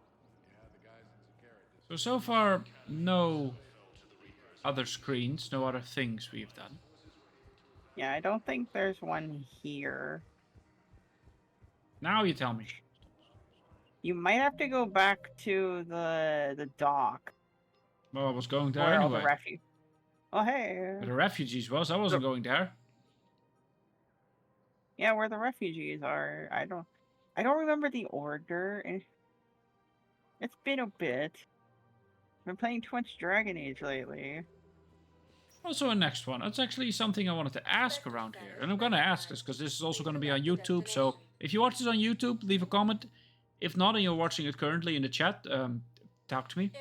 Yeah, the guys in Zakara did. So far, no other screens, no other things we've done. Yeah, I don't think there's one here. Now you tell me. You might have to go back to the dock. Well, I was going there Where all the anyway. refugees. Oh, hey. Where the refugees was. I wasn't going there. Yeah, where the refugees are. I don't remember the order. It's been a bit. I've been playing too much Dragon Age lately. Also, a next one. That's actually something I wanted to ask around here. And I'm going to ask this because this is also going to be on YouTube. So if you watch this on YouTube, leave a comment. If not, and you're watching it currently in the chat, talk to me.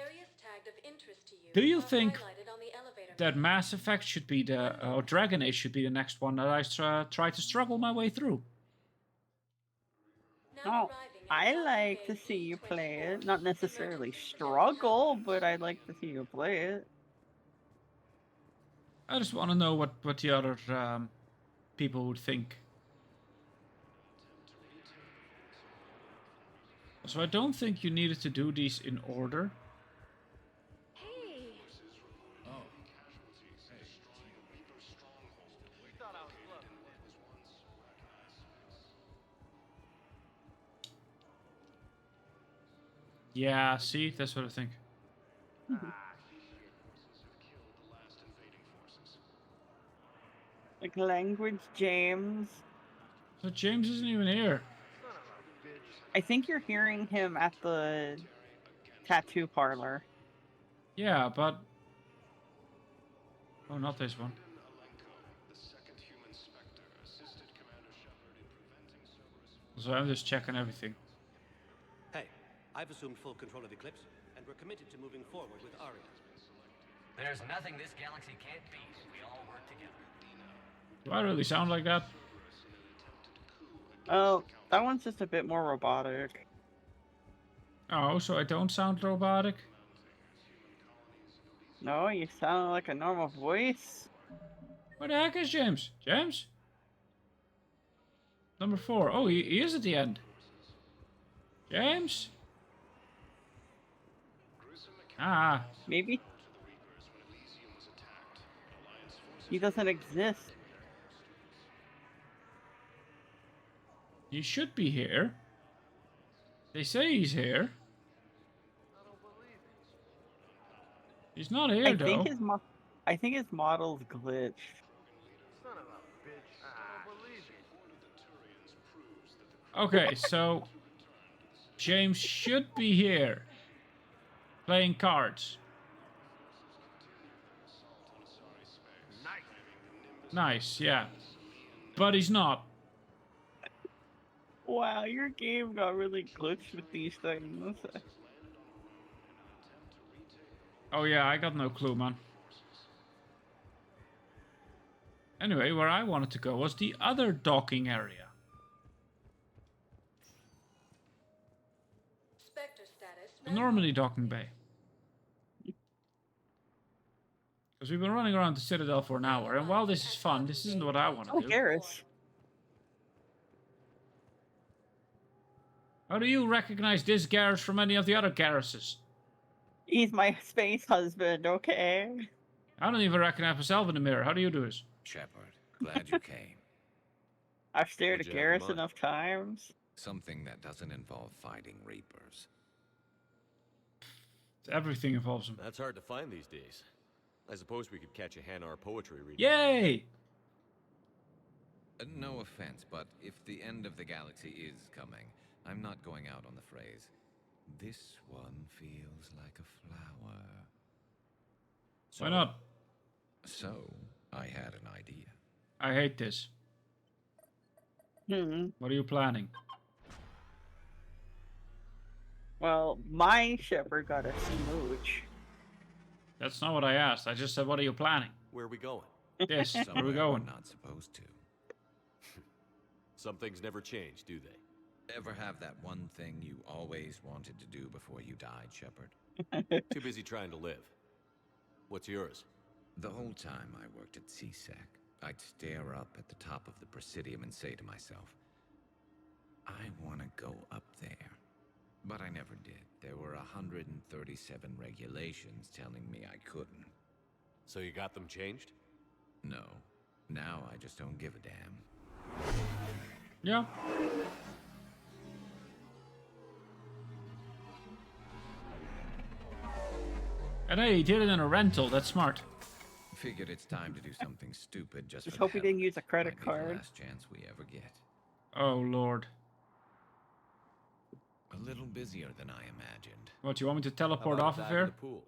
Do you think that Mass Effect should be the, or Dragon Age should be the next one that I try to struggle my way through? Oh, I like to see you play it. Not necessarily struggle, but I'd like to see you play it. I just want to know what the other people would think. So I don't think you needed to do these in order. Hey. Oh. Yeah, see? That's what I think. Like language, James. So James isn't even here. I think you're hearing him at the tattoo parlor. Yeah, but... Oh, not this one. So I'm just checking everything. Hey, I've assumed full control of Eclipse, and we're committed to moving forward with Aria. There's nothing this galaxy can't beat if we all work together. Do I really sound like that? Oh, that one's just a bit more robotic. Oh, so I don't sound robotic? No, you sound like a normal voice. Where the heck is James? James? Number 4. Oh, he is at the end. James? Ah. Maybe he doesn't exist. He should be here. They say he's here. He's not here, though. I think his model's glitched. Okay, so James should be here playing cards. Nice, yeah. But he's not. Wow, your game got really glitched with these things. Oh yeah, I got no clue, man. Anyway, where I wanted to go was the other docking area. The Normandy docking bay. Because we've been running around the Citadel for an hour, and while this is fun, this isn't what I want to do. Garrus. How do you recognize this Garrus from any of the other Garruses? He's my space husband, okay? I don't even recognize myself in the mirror. How do you do this? Shepard, glad you came. I've stared at Garrus enough times. Something that doesn't involve fighting Reapers. Everything involves them. That's hard to find these days. I suppose we could catch a Hanar poetry reading. Yay! No offense, but if the end of the galaxy is coming, I'm not going out on the phrase, "This one feels like a flower." Why not? So, I had an idea. I hate this. What are you planning? Well, my Shepard got a smooch. That's not what I asked. I just said, what are you planning? Where are we going? This. Where are we Somewhere going? we're not supposed to. Some things never change, do they? Ever have that one thing you always wanted to do before you died, Shepard? Too busy trying to live. What's yours? The whole time I worked at CSEC, I'd stare up at the top of the Presidium and say to myself, I want to go up there. But I never did. There were 137 regulations telling me I couldn't. So you got them changed? No. Now I just don't give a damn. Yeah. And hey, he did it in a rental. That's smart. Figured it's time to do something stupid just Just for the hope he hell didn't of it. use a credit Might be the card. last chance we ever get. Oh, Lord. A little busier than I imagined. What, you want me to How teleport about a off of dive in here? the pool?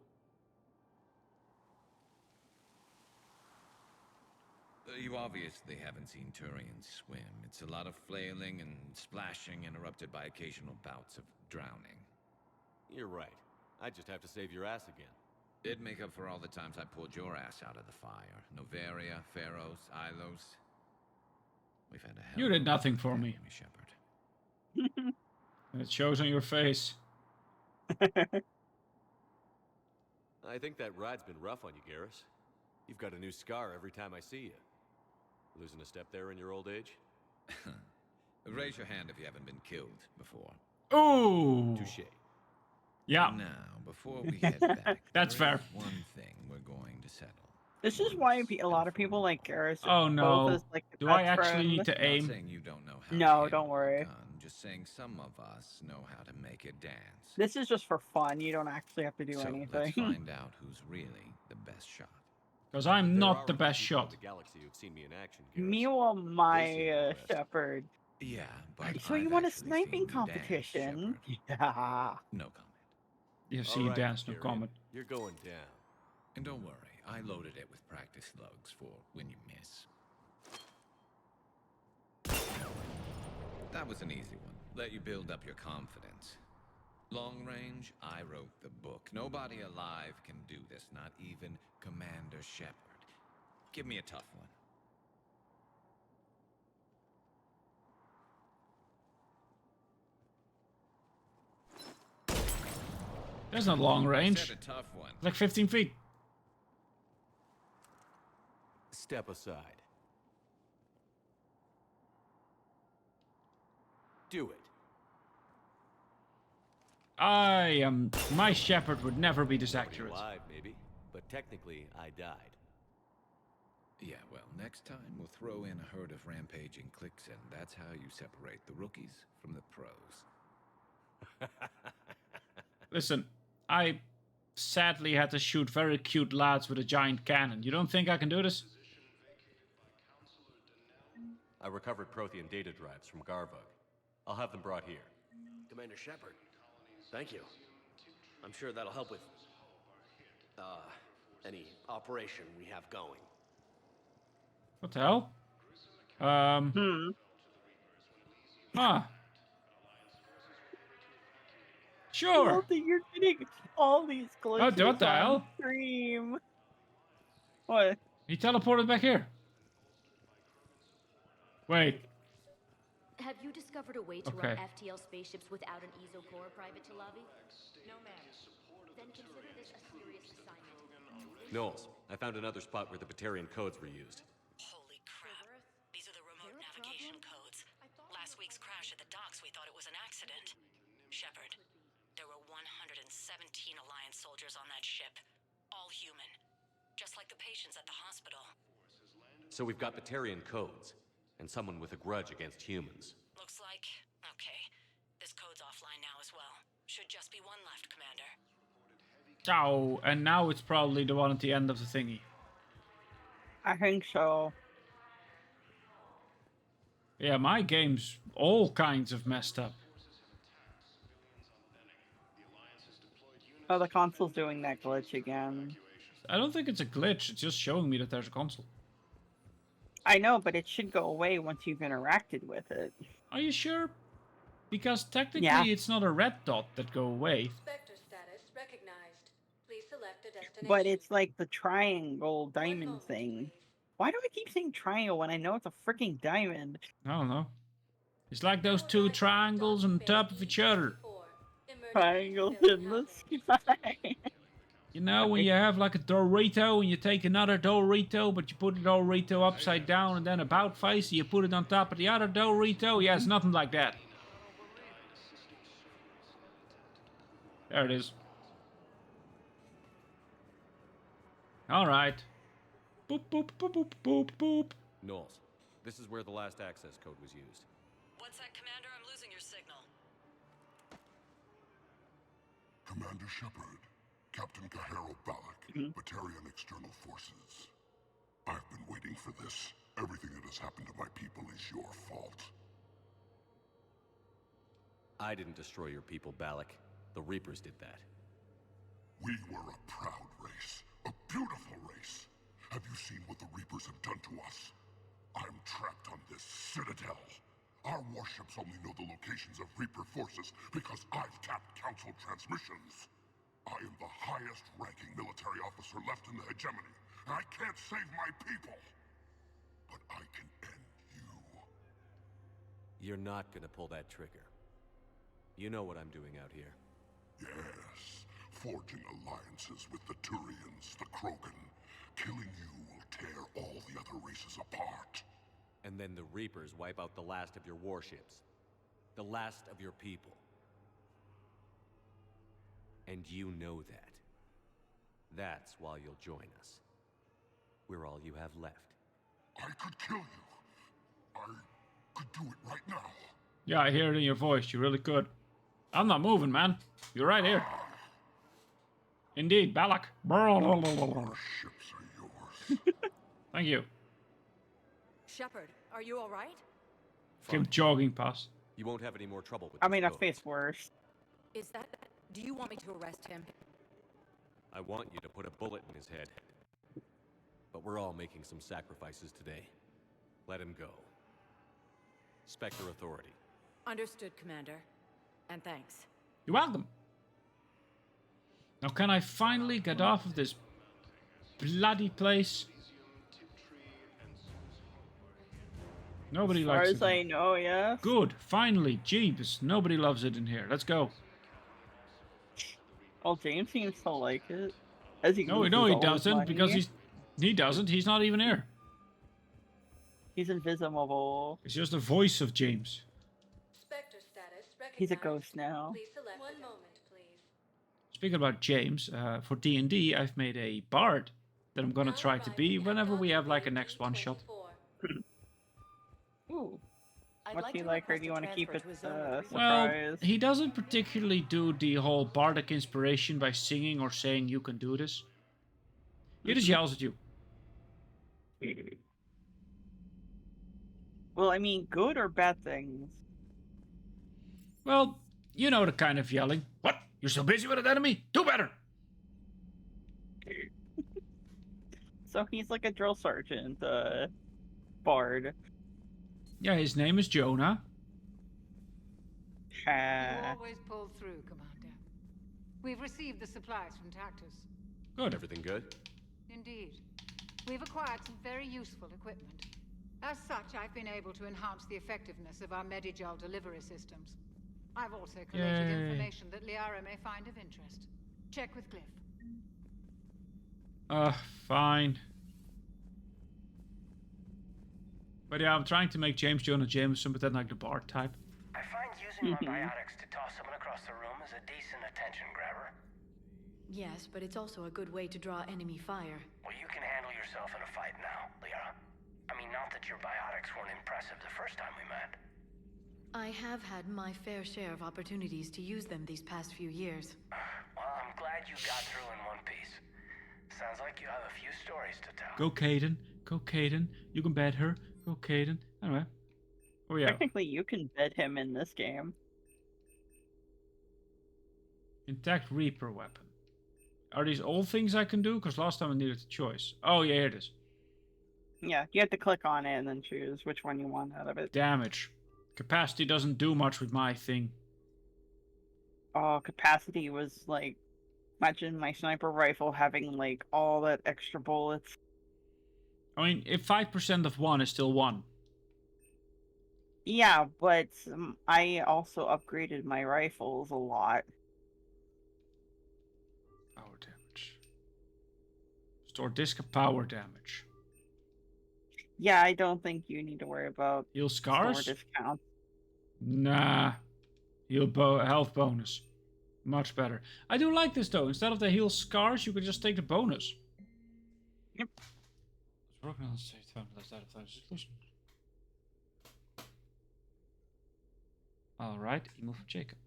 You obviously haven't seen Turians swim. It's a lot of flailing and splashing, interrupted by occasional bouts of drowning. You're right. I just have to save your ass again. It'd make up for all the times I pulled your ass out of the fire. Noveria, Pharos, Ilos. We've had a hell You of a did nothing for me. Shepard. And it shows on your face. I think that ride's been rough on you, Garrus. You've got a new scar every time I see you. Losing a step there in your old age? Raise your hand if you haven't been killed before. Ooh. Touché. Yeah. Now, before we head back, that's fair. One thing we're going to settle. This is why a lot of people like Garrus. Oh no. Both as, like, Do I best actually friend. need to aim? Not saying you don't know how No, to don't worry. gun, just saying some of us know how to make it dance. This is just for fun. You don't actually have to do So anything. let's find out who's really the best shot. Because I'm There not are the a few best people in shot. the galaxy who've seen me in action, Garrus. Meanwhile, my Shepard. Yeah, but So you want a sniping competition? Yeah. No comment. You've seen All right, dance, no Quarian, comment. You're going down. And don't worry, I loaded it with practice slugs for when you miss. That was an easy one. Let you build up your confidence. Long range, I wrote the book. Nobody alive can do this, not even Commander Shepard. Give me a tough one. There's not long range. I said a tough one. Like 15 feet. Step aside. Do it. My Shepard would never be this Nobody accurate. alive, maybe, but technically, I died. Yeah, well, next time we'll throw in a herd of rampaging cliques, and that's how you separate the rookies from the pros. Listen, I sadly had to shoot very cute lads with a giant cannon. You don't think I can do this? I recovered Prothean data drives from Garvug. I'll have them brought here. Commander Shepard, thank you. I'm sure that'll help with, any operation we have going. What the hell? Huh. Sure. I love that you're getting all these glitches what the hell? on stream. What? He teleported back here. Wait. Have you discovered a way to Okay. run FTL spaceships without an ESO core, Private Tali? No, ma'am. Then consider this a serious assignment. Knowles, I found another spot where the Batarian codes were used. Holy crap. These are the remote navigation codes. Last week's crash at the docks, we thought it was an accident. Shepard, there were 117 Alliance soldiers on that ship. All human. Just like the patients at the hospital. So we've got Batarian codes, and someone with a grudge against humans. Looks like... Okay. This code's offline now as well. Should just be one left, Commander. Oh, and now it's probably the one at the end of the thingy. I think so. Yeah, my game's all kinds of messed up. Oh, the console's doing that glitch again. I don't think it's a glitch, it's just showing me that there's a console. I know, but it should go away once you've interacted with it. Are you sure? Because technically Yeah. it's not a red dot that go away. Spectre status recognized. Please select a destination. But it's like the triangle diamond thing. Why do I keep saying triangle when I know it's a freaking diamond? I don't know. It's like those two triangles on top of each other. Triangles in the sky. You know, when you have like a Dorito and you take another Dorito, but you put the Dorito upside down and then about face, and you put it on top of the other Dorito? Yeah, it's nothing like that. There it is. Alright. Boop, boop, boop, boop, boop, boop. Knowles, this is where the last access code was used. What's that, Commander? I'm losing your signal. Commander Shepard, Captain Kaharo Balak, Batarian External Forces. I've been waiting for this. Everything that has happened to my people is your fault. I didn't destroy your people, Balak. The Reapers did that. We were a proud race. A beautiful race. Have you seen what the Reapers have done to us? I'm trapped on this citadel. Our warships only know the locations of Reaper forces because I've tapped Council transmissions. I am the highest-ranking military officer left in the hegemony, and I can't save my people. But I can end you. You're not gonna pull that trigger. You know what I'm doing out here. Yes, forging alliances with the Turians, the Krogan. Killing you will tear all the other races apart. And then the Reapers wipe out the last of your warships. The last of your people. And you know that. That's why you'll join us. We're all you have left. I could kill you. I could do it right now. Yeah, I hear it in your voice. You really could. I'm not moving, man. You're right here. Indeed, Balak. Your ships are yours. Thank you. Shepard, are you all right? Keep jogging past. You won't have any more trouble with I mean, this I've faced worse. Is that... Do you want me to arrest him? I want you to put a bullet in his head. But we're all making some sacrifices today. Let him go. Spectre Authority. Understood, Commander. And thanks. You're welcome. Now can I finally get off of this bloody place? Nobody likes it. As far as I know, yeah. Good. Finally. Jeebus. Nobody loves it in here. Let's go. Well, James seems to like it. As he No, he doesn't, because he doesn't. He's not even here. He's invisible. It's just the voice of James. Spectre status He's a ghost now. Please select one moment, please. Speaking about James, for D&D, I've made a bard that I'm gonna try to be whenever we have like a next one shot. Ooh. What's he like, or do you want to keep it surprise? Well, he doesn't particularly do the whole bardic inspiration by singing or saying you can do this. He just yells at you. Well, I mean, good or bad things? Well, you know the kind of yelling. What? You're so busy with an enemy? Do better! So he's like a drill sergeant, bard. Yeah, his name is Jonah. You always pull through, Commander. We've received the supplies from Tactus. Good. Everything good? Indeed. We've acquired some very useful equipment. As such, I've been able to enhance the effectiveness of our Medigel delivery systems. I've also collated Yay. information that Liara may find of interest. Check with Cliff. Fine. But yeah, I'm trying to make James Jonah Jameson, but then like the bard type. I find using my biotics to toss someone across the room is a decent attention grabber. Yes, but it's also a good way to draw enemy fire. Well, you can handle yourself in a fight now, Liara. I mean, not that your biotics weren't impressive the first time we met. I have had my fair share of opportunities to use them these past few years. Well, I'm glad you got through in one piece. Sounds like you have a few stories to tell. Go Caden. Go Caden. You can bet her. Go Caden. Anyway. Oh yeah. Technically, you can bed him in this game. Intact Reaper weapon. Are these all things I can do? Because last time I needed a choice. Oh yeah, here it is. Yeah, you have to click on it and then choose which one you want out of it. Damage. Capacity doesn't do much with my thing. Oh, capacity was like... Imagine my sniper rifle having like all that extra bullets. I mean, if 5% of 1 is still 1. Yeah, but I also upgraded my rifles a lot. Power damage. Store disc of power damage. Yeah, I don't think you need to worry about Heal scars? store discounts. Nah. Heal health bonus. Much better. I do like this though. Instead of the heal scars, you could just take the bonus. Yep. It's Working on the same time as that of the solution. Alright, email from Jacob.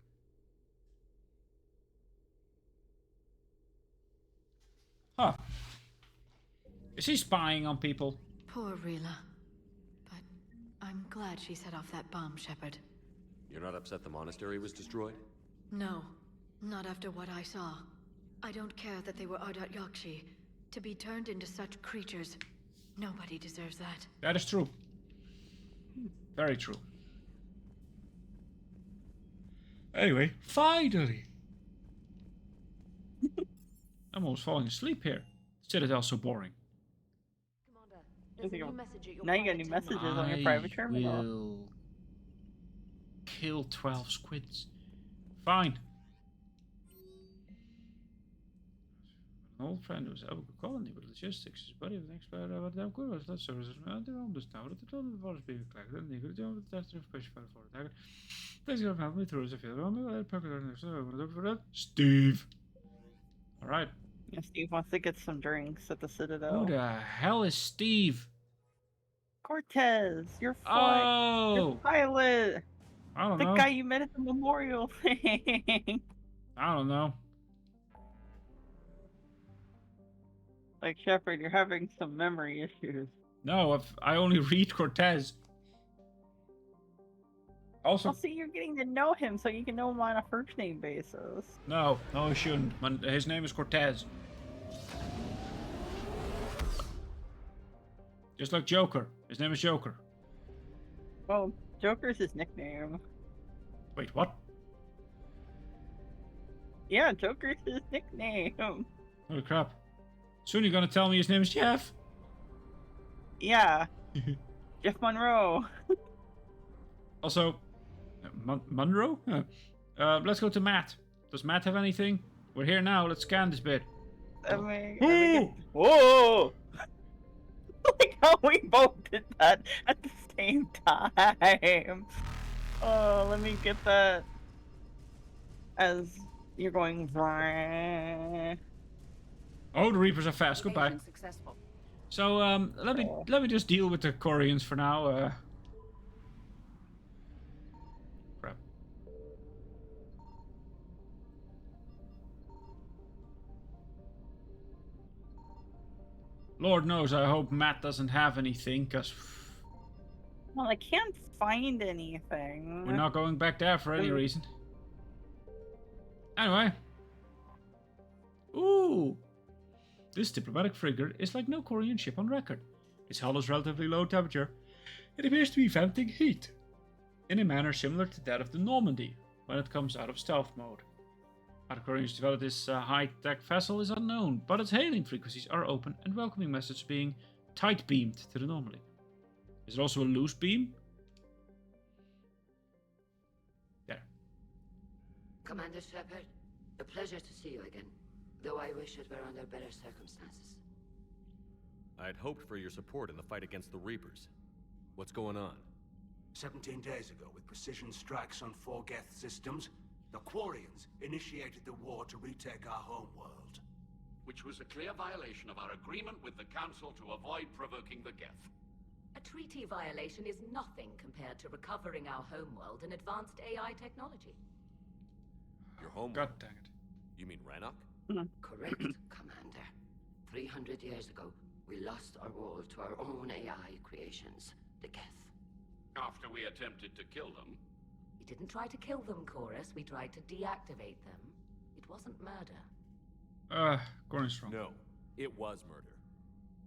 Huh. Is he spying on people? Poor Rila. But I'm glad she set off that bomb, Shepard. You're not upset the monastery was destroyed? No, not after what I saw. I don't care that they were Ardat Yakshi. To be turned into such creatures, nobody deserves that. That is true. Very true. Anyway, finally! I'm almost falling asleep here. Citadel's so boring. Now you got new messages on your private terminal. I will kill 12 squids. Fine. An old friend who's able to colony with logistics. His buddy of the expert about them good was that services around their own now. The total was being collected and they could do the test of fish for the attack. Please go help me through the field. Steve. Alright. Yeah, Steve wants to get some drinks at the Citadel. Who the hell is Steve? Cortez, your Oh! pilot. I don't the know. guy you met at the memorial thing. I don't know. Like, Shepard, you're having some memory issues. No, I only read Cortez. Also, Well, see, you're getting to know him, so you can know him on a first name basis. no, I shouldn't. His name is Cortez. Just like Joker. His name is Joker. Well, Joker's his nickname. Wait, what? Yeah, Joker's his nickname. Holy crap. Soon you're gonna tell me his name is Jeff? Yeah. Jeff Monroe. Also, Monroe? Let's go to Matt. Does Matt have anything? We're here now. Let's scan this bit. Whoa! Like how we both did that at the same time. Oh, let me get that as you're going. Oh, the Reapers are fast. Goodbye. So, let me just deal with the Quarians for now. Crap. Lord knows, I hope Matt doesn't have anything, cause Well, I can't find anything. we're not going back there for any reason. Anyway. Ooh. This diplomatic frigate is like no Quarian ship on record. Its hull is relatively low temperature. It appears to be venting heat, in a manner similar to that of the Normandy, when it comes out of stealth mode. How the Quarians developed this high-tech vessel is unknown, but its hailing frequencies are open and welcoming message being tight-beamed to the Normandy. Is it also a loose beam? There. Commander Shepard, a pleasure to see you again, though I wish it were under better circumstances. I had hoped for your support in the fight against the Reapers. What's going on? 17 days ago, with precision strikes on 4 Geth systems, the Quarians initiated the war to retake our homeworld. Which was a clear violation of our agreement with the Council to avoid provoking the Geth. A treaty violation is nothing compared to recovering our homeworld and advanced AI technology. Your homeworld? God dang it. You mean Rannoch? Correct, Commander. 300 years ago, we lost our world to our own AI creations, the Geth. After we attempted to kill them. We didn't try to kill them, Chorus. We tried to deactivate them. It wasn't murder. Gordon's wrong. No, it was murder.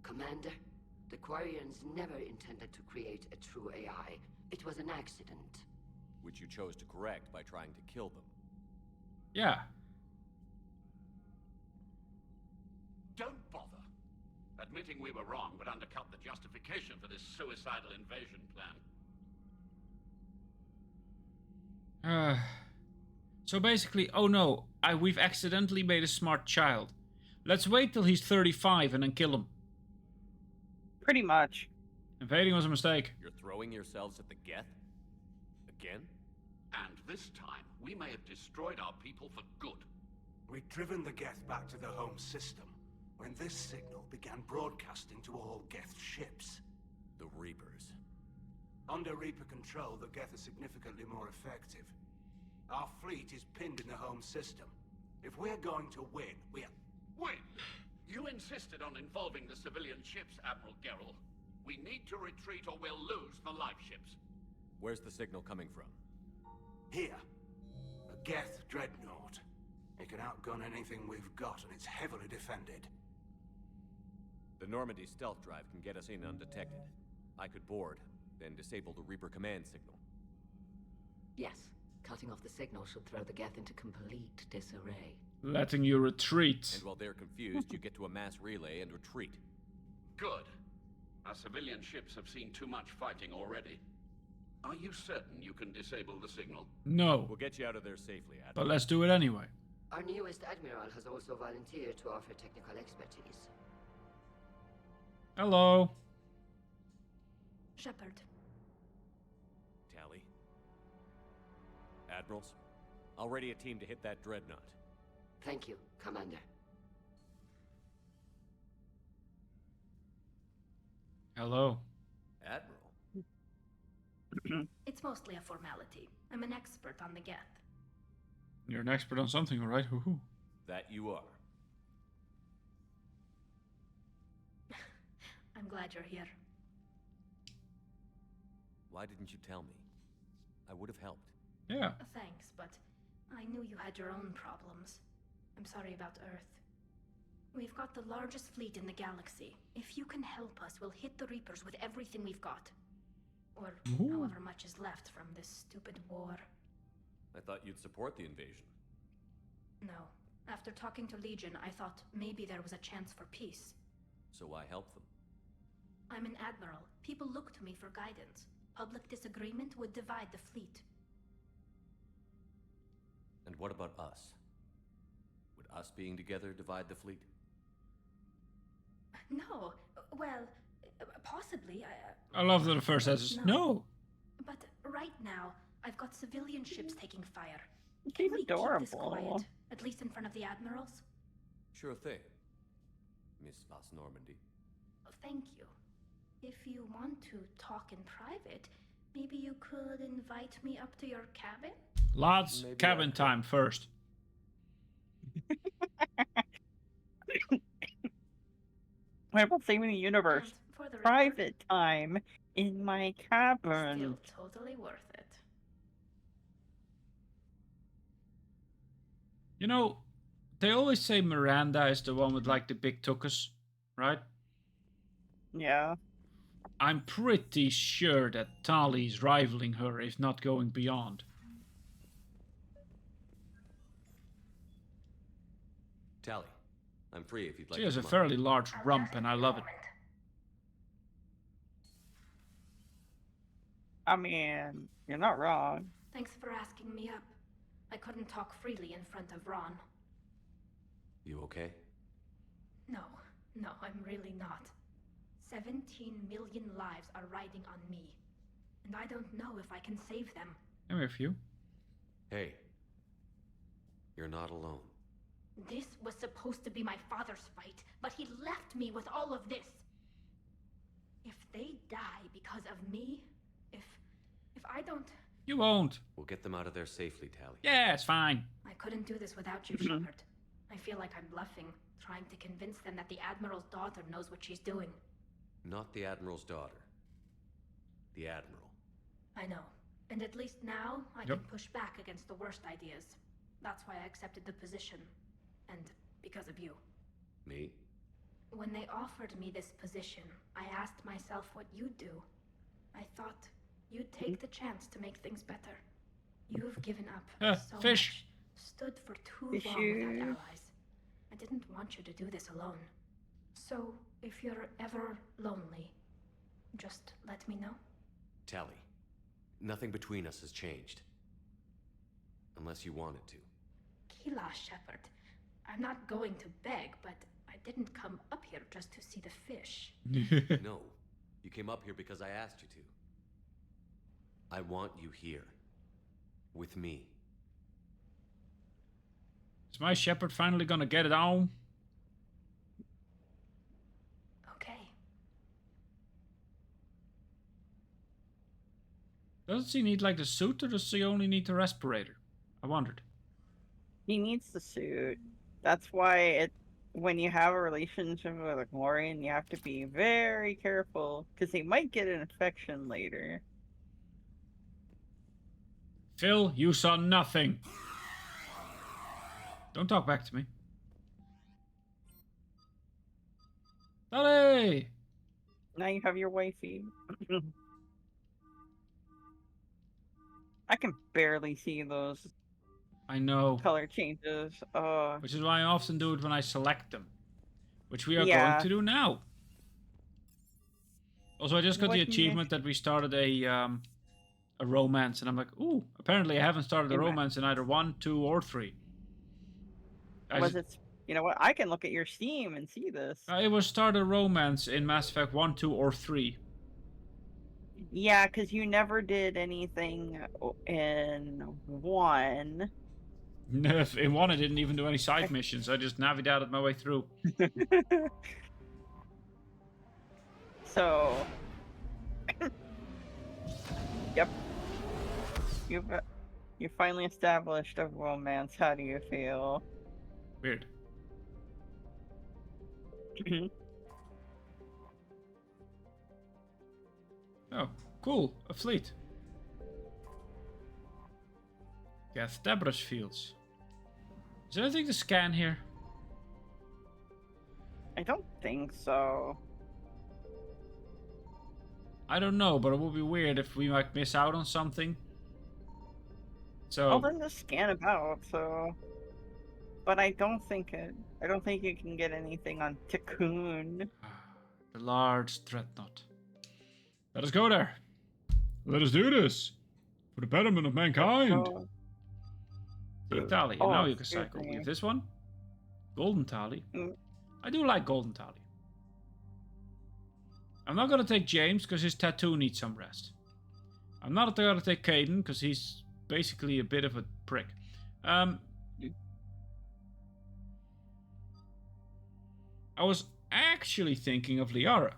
Commander, the Quarians never intended to create a true AI. It was an accident. Which you chose to correct by trying to kill them. Yeah. Don't bother. Admitting we were wrong would undercut the justification for this suicidal invasion plan. So basically, oh no, we've accidentally made a smart child. Let's wait till he's 35 and then kill him. Pretty much. Invading was a mistake. You're throwing yourselves at the Geth? Again? And this time, we may have destroyed our people for good. We've driven the Geth back to the home system. when this signal began broadcasting to all Geth ships. The Reapers. Under Reaper control, the Geth are significantly more effective. Our fleet is pinned in the home system. If we're going to win, Win? You insisted on involving the civilian ships, Admiral Gerrel. We need to retreat or we'll lose the live ships. Where's the signal coming from? Here. A Geth dreadnought. It can outgun anything we've got, and it's heavily defended. The Normandy stealth drive can get us in undetected. I could board, then disable the Reaper command signal. Yes, cutting off the signal should throw the Geth into complete disarray. Letting you retreat. And while they're confused, you get to a mass relay and retreat. Good. Our civilian ships have seen too much fighting already. Are you certain you can disable the signal? No. We'll get you out of there safely, Admiral. But let's do it anyway. Our newest Admiral has also volunteered to offer technical expertise. Hello. Shepard. Tali. Admirals, I'll ready a team to hit that dreadnought. Thank you, Commander. Hello. Admiral? It's mostly a formality. I'm an expert on the Geth. You're an expert on something, all right? Hoo-hoo. That you are. I'm glad you're here. Why didn't you tell me? I would have helped. Yeah. Thanks, but I knew you had your own problems. I'm sorry about Earth. We've got the largest fleet in the galaxy. If you can help us, we'll hit the Reapers with everything we've got. Or however much is left from this stupid war. I thought you'd support the invasion. No. After talking to Legion, I thought maybe there was a chance for peace. So why help them? I'm an admiral. People look to me for guidance. Public disagreement would divide the fleet. And what about us? Would us being together divide the fleet? No. Well, possibly. I love that the first says no. But right now, I've got civilian ships taking fire. She's Keep adorable. this quiet, at least in front of the admirals. Sure thing, Miss Vas Normandy. Thank you. If you want to talk in private, maybe you could invite me up to your cabin? Lads, cabin time first. What about saving the universe? For the Private time in my cabin. Still totally worth it. You know, they always say Miranda is the one with like the big tuchus, right? Yeah. I'm pretty sure that Tali's rivaling her, if not going beyond. Tali, I'm free if you'd like She to has a come up. fairly large rump, and I love it. I mean, you're not wrong. Thanks for asking me up. I couldn't talk freely in front of Ron. You okay? No, I'm really not. 17 million lives are riding on me. And I don't know if I can save them. I'm with you. Hey, you're not alone. This was supposed to be my father's fight, but he left me with all of this. If they die because of me, if I don't... You won't. We'll get them out of there safely, Tali. Yeah, it's fine. I couldn't do this without you, Shepard. I feel like I'm bluffing, trying to convince them that the Admiral's daughter knows what she's doing. Not the Admiral's daughter. The Admiral. I know. And at least now, I can push back against the worst ideas. That's why I accepted the position. And because of you. Me? When they offered me this position, I asked myself what you'd do. I thought you'd take the chance to make things better. You've given up so fish. much, stood for too long without allies. I didn't want you to do this alone. So, if you're ever lonely, just let me know. Tali, nothing between us has changed. Unless you want it to. Kila, Shepard. I'm not going to beg, but I didn't come up here just to see the fish. No, you came up here because I asked you to. I want you here. With me. Is my shepherd finally gonna get it on? Does he need like the suit, or does he only need the respirator? I wondered. He needs the suit. That's why when you have a relationship with a Quarian, you have to be very careful because he might get an infection later. Phil, you saw nothing. Don't talk back to me. Tali! Now you have your wifey. I can barely see those. I know. Color changes. Which is why I often do it when I select them. Which we are going Yeah. to do now. Also, I just got the achievement that we started a romance, and I'm like, ooh, apparently I haven't started a romance in either 1, 2, or 3. You know what? I can look at your Steam and see this. It was started a romance in Mass Effect 1, 2, or 3. Yeah, because you never did anything in 1. In 1, I didn't even do any side missions. I just navigated my way through. So, yep. You finally established a romance. How do you feel? Weird. Oh, cool. A fleet. Get Debris fields. Is there anything to scan here? I don't think so. I don't know, but it would be weird if we might miss out on something. So. Well, then just scan about. So, but I don't think you can get anything on Tikkun. The large dreadnought. Let us go there. Let us do this for the betterment of mankind. Take Tali, and now you can cycle. We have this one. Golden Tali. I do like Golden Tali. I'm not gonna take James because his tattoo needs some rest. I'm not gonna take Caden because he's basically a bit of a prick. I was actually thinking of Liara.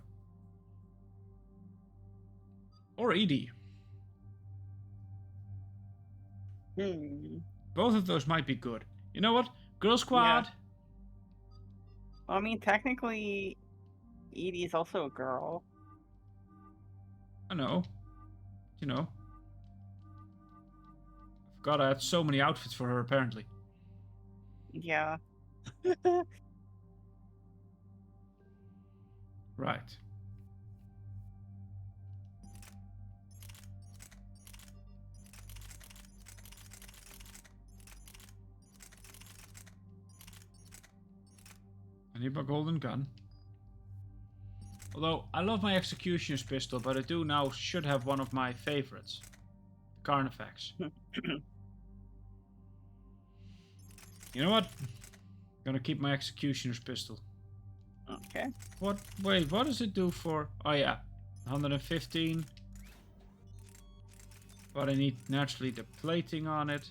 Or Edie. Both of those might be good. You know what? Girl Squad. Yeah. Well, I mean, technically, Edie's also a girl. I know. You know. I forgot I had so many outfits for her, apparently. Yeah. Right. I need my golden gun. Although, I love my Executioner's pistol, but I do now should have one of my favorites. Carnifex. You know what? I'm gonna keep my Executioner's pistol. Okay. Wait, what does it do for... Oh yeah, 115. But I need naturally the plating on it.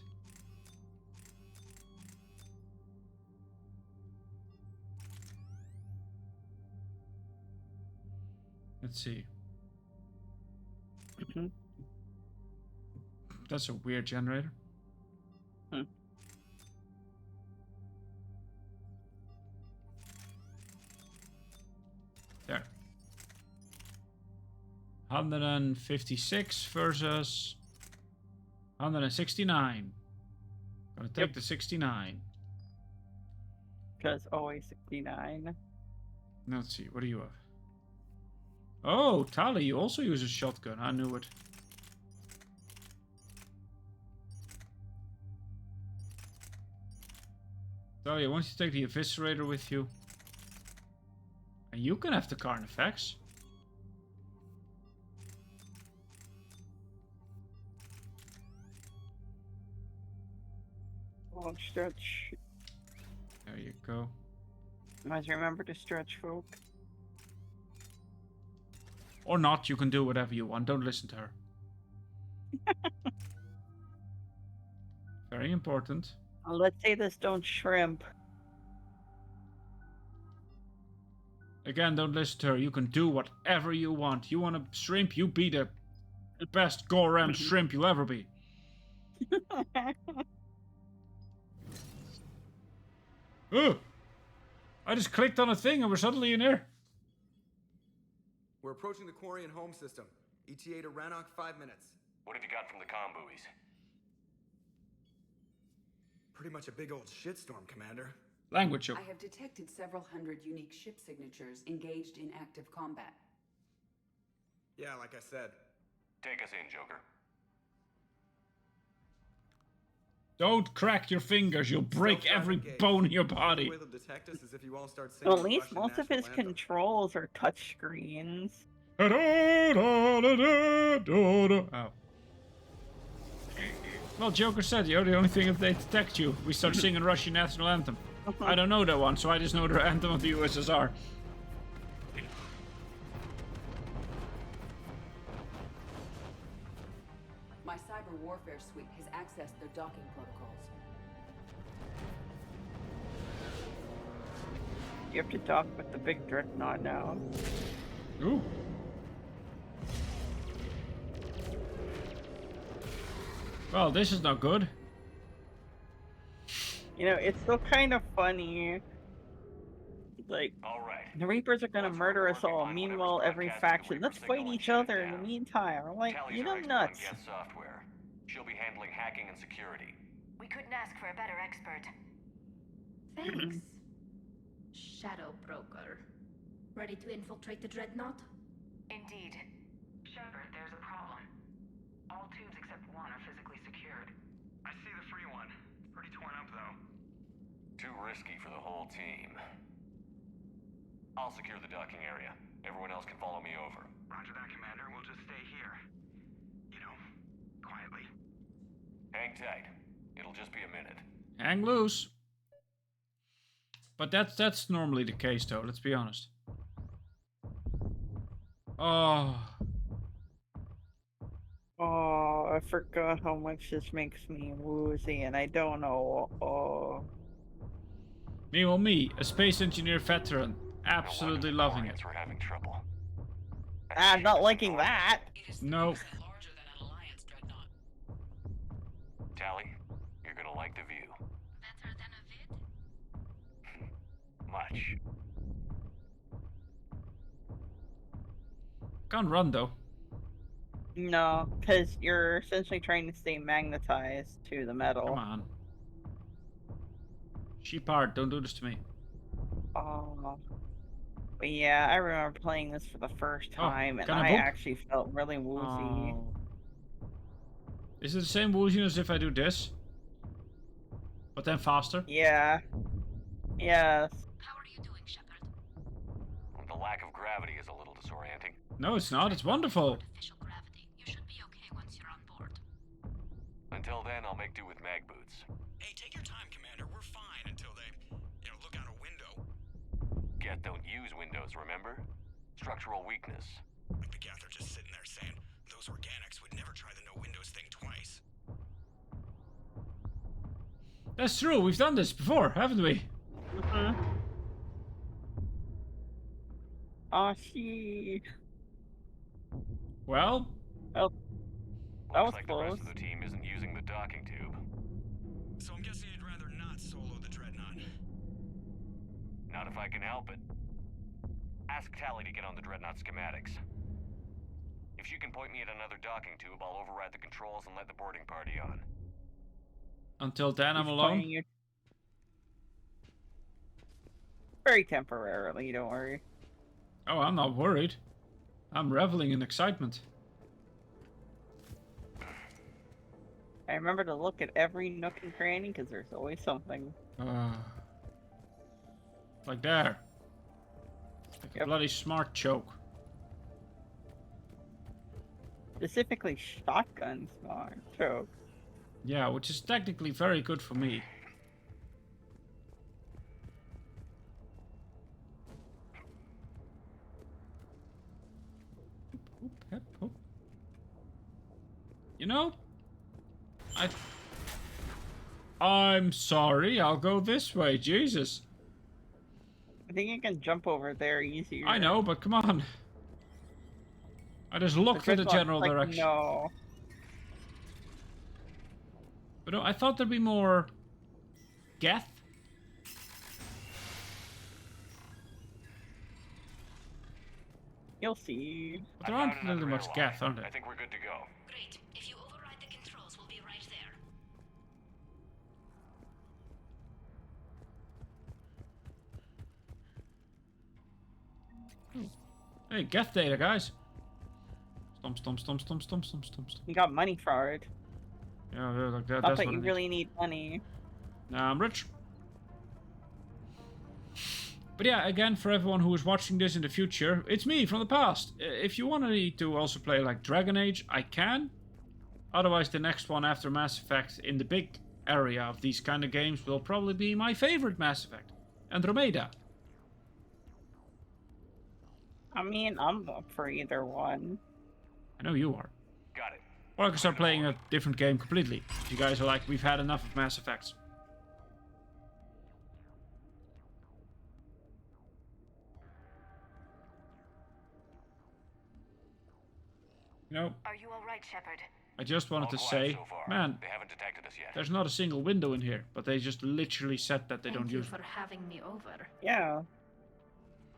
Let's see. That's a weird generator. There. 156 versus 169. Gonna take the 69. Because always 69. Let's see, what do you have? Oh, Tali, you also use a shotgun. I knew it. Tali, I want you to take the Eviscerator with you. And you can have the Carnifex. Long stretch. There you go. Must remember to stretch, folk. Or not, you can do whatever you want. Don't listen to her. Very important. Let's say this don't shrimp. Again, don't listen to her. You can do whatever you want. You want to shrimp, you be the best gourmet shrimp you'll ever be. Oh! I just clicked on a thing and we're suddenly in here. We're approaching the Quarian home system. ETA to Rannoch, 5 minutes. What have you got from the comm buoys? Pretty much a big old shitstorm, Commander. Language show. I have detected several hundred unique ship signatures engaged in active combat. Yeah, like I said. Take us in, Joker. Don't crack your fingers, you'll break every bone in your body. Well, at least most of his controls are touchscreens. Oh. Well, Joker said, the only thing if they detect you, we start singing Russian national anthem. I don't know that one, so I just know the anthem of the USSR. My cyber warfare suite has accessed their docking protocols. You have to dock with the big dreadnought now. Ooh. Well, this is not good. You know, it's still kind of funny. Like, the Reapers are gonna murder us all. Meanwhile, every faction, let's fight each other in the meantime. I'm like, you know, nuts. Software. She'll be handling hacking and security. We couldn't ask for a better expert. Thanks, Shadow Broker. Ready to infiltrate the Dreadnought? Indeed. Shepard, there's a problem. All tubes except one are physically secured. I see the free one. It's pretty torn up, though. Too risky for the whole team. I'll secure the docking area. Everyone else can follow me over. Roger that, Commander. We'll just stay here. You know, quietly. Hang tight. It'll just be a minute. Hang loose. But that's normally the case, though. Let's be honest. Oh. Oh, I forgot how much this makes me woozy, and I don't know. Oh. Meanwhile, me, a space engineer veteran, absolutely loving it. We're having trouble. I'm not liking that. No. Tali, you're gonna like the view. Better than a vid? Much. Can't run, though. No, because you're essentially trying to stay magnetized to the metal. Come on. Sheepard, don't do this to me. Oh. But yeah, I remember playing this for the first time, and I actually felt really woozy. Oh. Is it the same woozy as if I do this? But then faster? Yeah. Yes. How are you doing, Shepard? The lack of gravity is a little disorienting. No, it's not. It's wonderful. Artificial gravity. You should be okay once you're on board. Until then, I'll make do with mag boots. Hey, take your time, Commander. We're fine until they, look out a window. Geth don't use windows, remember? Structural weakness. Like the Geth are just sitting there saying, those organics would never try the no windows thing twice. That's true. We've done this before, haven't we? Oh, she. Well. Oh, that was like close. The rest of the team isn't using the docking tube. So I'm guessing you'd rather not solo the Dreadnought. Not if I can help it. Ask Tali to get on the Dreadnought schematics. If she can point me at another docking tube, I'll override the controls and let the boarding party on. Until then, I'm alone. Very temporarily, don't worry. Oh, I'm not worried. I'm reveling in excitement. I remember to look at every nook and cranny because there's always something. Like there. Like a bloody smart choke. Specifically shotgun smart choke. Yeah, which is technically very good for me. You know, I'm sorry, I'll go this way, Jesus. I think you can jump over there easier. I know, but come on. I just looked in the general like, direction. No. But no, I thought there'd be more Geth. You'll see. But there aren't really much Geth, aren't there? I think we're good to go. Great. If you override the controls, we'll be right there. Hey, Geth data, guys. Stomp, stomp, stomp, stomp, stomp, stomp, stomp, stomp. You got money for it. Yeah, like that. Not That's that what you I need. really need money. Nah, I'm rich. But yeah, again, for everyone who is watching this in the future, it's me from the past. If you want me to also play like Dragon Age, I can. Otherwise, the next one after Mass Effect in the big area of these kind of games will probably be my favorite Mass Effect, Andromeda. I mean, I'm up for either one. I know you are. Got it. Or I can start playing a different game completely. If you guys are like, we've had enough of Mass Effects. You know, Are you all right, Shepard? I just wanted to All say, quiet so far. man, They haven't detected us yet. there's not a single window in here, but they just literally said that they don't Thank you use for having me over. Yeah.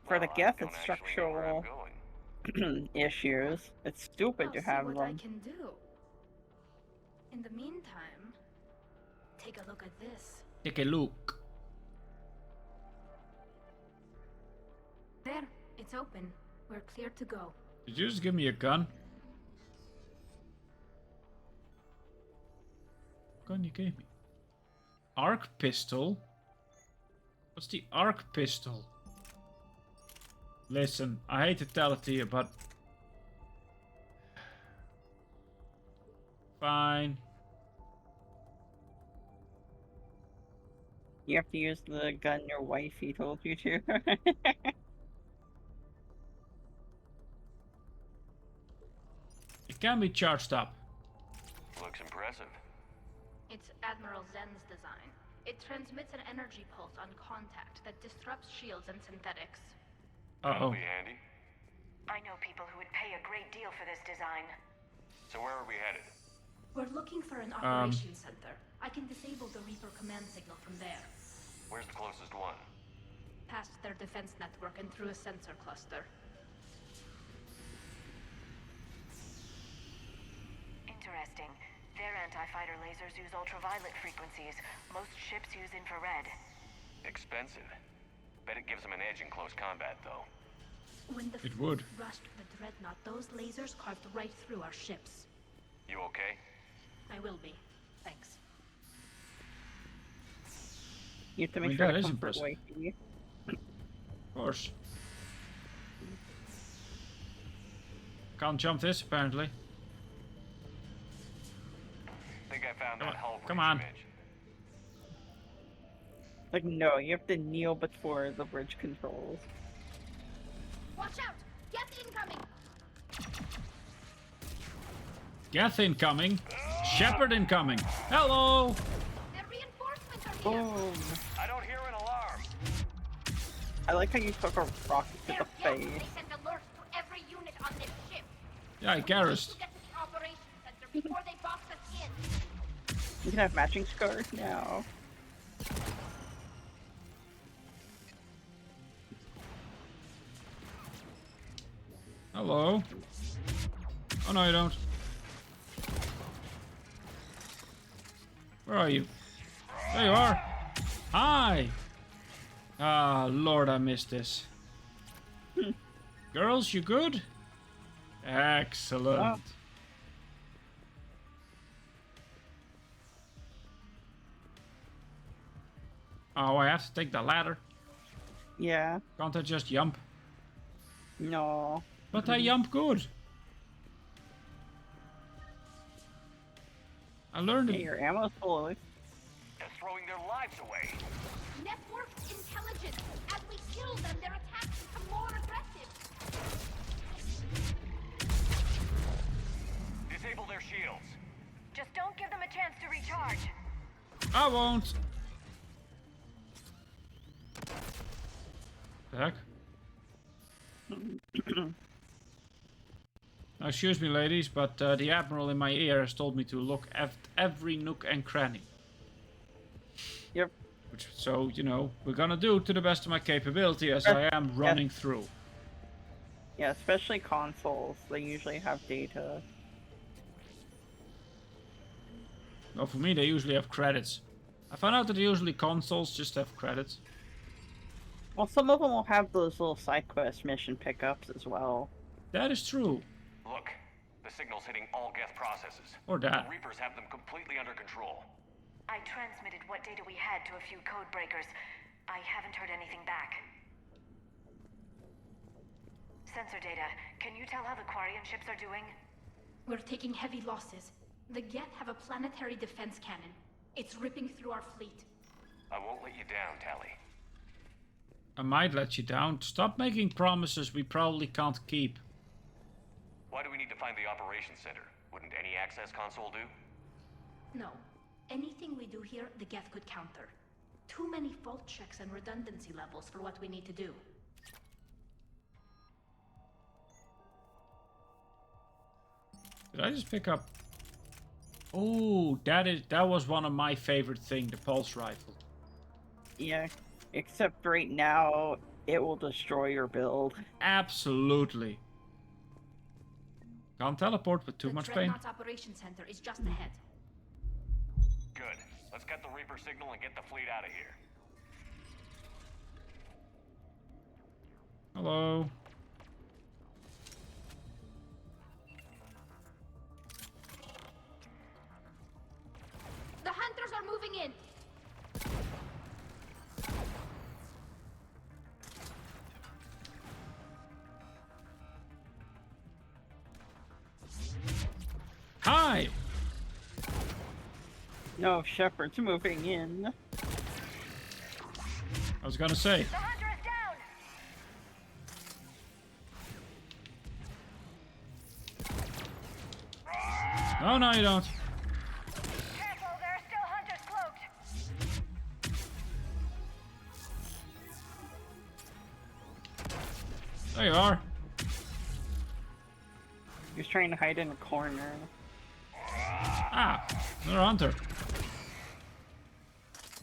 For the Well, I Geth, don't it's actually know where I'm structural going. issues. It's stupid I'll to see have what I them. can do. In the meantime, take a look at this. Take a look. There, it's open. We're clear to go. Did you just give me a gun? Gun you gave me. Arc pistol? What's the arc pistol? Listen, I hate to tell it to you, but... Fine. You have to use the gun your wifey told you to. It can be charged up. Looks impressive. It's Admiral Zen's design. It transmits an energy pulse on contact that disrupts shields and synthetics. Uh-oh. Be handy. I know people who would pay a great deal for this design. So where are we headed? We're looking for an operations center. I can disable the Reaper command signal from there. Where's the closest one? Past their defense network and through a sensor cluster. Interesting. Their anti-fighter lasers use ultraviolet frequencies. Most ships use infrared. Expensive. Bet it gives them an edge in close combat, though. When the It would. rushed the Dreadnought, those lasers carved right through our ships. You okay? I will be. Thanks. You have to I make mean, sure that to is comfort impressive. wifey. Of course. Can't jump this, apparently. Think I found that hull Come breach on. you mentioned. Like, no, you have to kneel before the bridge controls. Watch out! Geth incoming! Geth incoming. Shepard incoming. Hello! Their reinforcements are here! Boom. I don't hear an alarm. I like how you took a rocket to the They're face. They sent alerts to every unit on this ship. Yeah, I garrished. To get to the operations center before they box us in. You can have matching scars now. Hello. Oh no, you don't. Where are you? There you are. Hi. Ah, Lord, I missed this. Girls, you good? Excellent. Oh, I have to take the ladder. Yeah. Can't I just jump? No. But I jump good. I learned Hey, it. your ammo's full. They're throwing their lives away. Networked intelligence. As we kill them, their attacks become more aggressive. Disable their shields. Just don't give them a chance to recharge. I won't. The heck? Now, excuse me, ladies, but the Admiral in my ear has told me to look at every nook and cranny. Yep. So, you know, we're gonna do to the best of my capability as I am running through. Yeah, especially consoles. They usually have data. Well, for me, they usually have credits. I found out that usually consoles just have credits. Well, some of them will have those little side quest mission pickups as well. That is true. Look, the signal's hitting all Geth processes. Or that. The Reapers have them completely under control. I transmitted what data we had to a few code breakers. I haven't heard anything back. Sensor data. Can you tell how the Quarian ships are doing? We're taking heavy losses. The Geth have a planetary defense cannon. It's ripping through our fleet. I won't let you down, Tali. I might let you down. Stop making promises we probably can't keep. Why do we need to find the operations center? Wouldn't any access console do? No. Anything we do here, the Geth could counter. Too many fault checks and redundancy levels for what we need to do. Did I just pick up? Oh, that was one of my favorite things, the pulse rifle. Yeah, except right now, it will destroy your build. Absolutely. Can't teleport with too much pain. The Dreadnought's operation center is just ahead. Good. Let's get the Reaper signal and get the fleet out of here. Hello. The hunters are moving in. Hi. No, Shepard's moving in. I was gonna say. The hunter is down! No, no, you don't. Careful, there are still hunters cloaked. There you are. He's trying to hide in a corner. Ah, another hunter.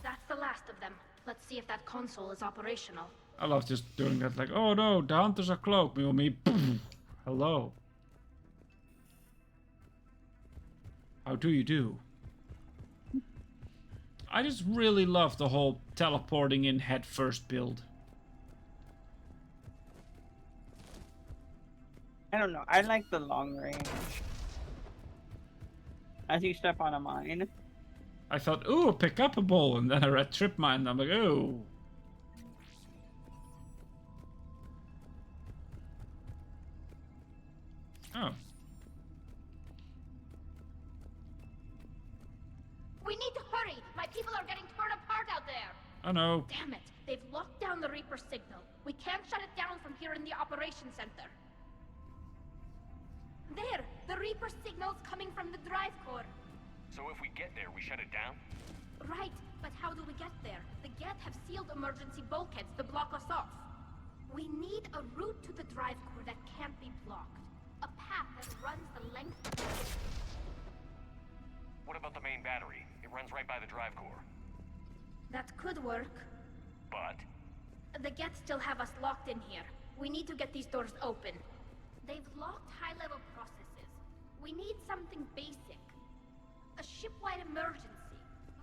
That's the last of them. Let's see if that console is operational. I love just doing that, like, oh no, the hunters are cloaked. Me, hello. How do you do? I just really love the whole teleporting in head first build. I don't know. I like the long range. As you step on a mine. I thought, ooh, pick up a ball, and then I read trip mine, and I'm like, oh. Oh. We need to hurry! My people are getting torn apart out there! I know. Damn it! They've locked down the Reaper signal. We can't shut it down from here in the operations center. There! The Reaper signal's coming from the drive core. So if we get there, we shut it down? Right, but how do we get there? The Geth have sealed emergency bulkheads to block us off. We need a route to the drive core that can't be blocked. A path that runs the length of the... What about the main battery? It runs right by the drive core. That could work. But? The Geth still have us locked in here. We need to get these doors open. They've locked high-level processes. We need something basic. A ship-wide emergency,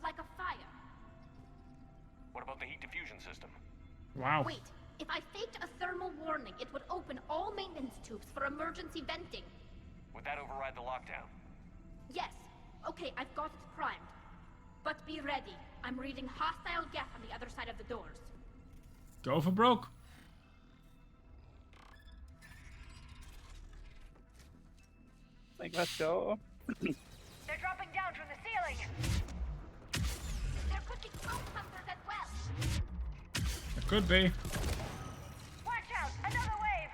like a fire. What about the heat diffusion system? Wow. Wait, if I faked a thermal warning, it would open all maintenance tubes for emergency venting. Would that override the lockdown? Yes. Okay, I've got it primed. But be ready. I'm reading hostile Geth on the other side of the doors. Go for broke. Like, let's go. They're dropping down from the ceiling! There could be cloak hunters as well! It could be. Watch out! Another wave!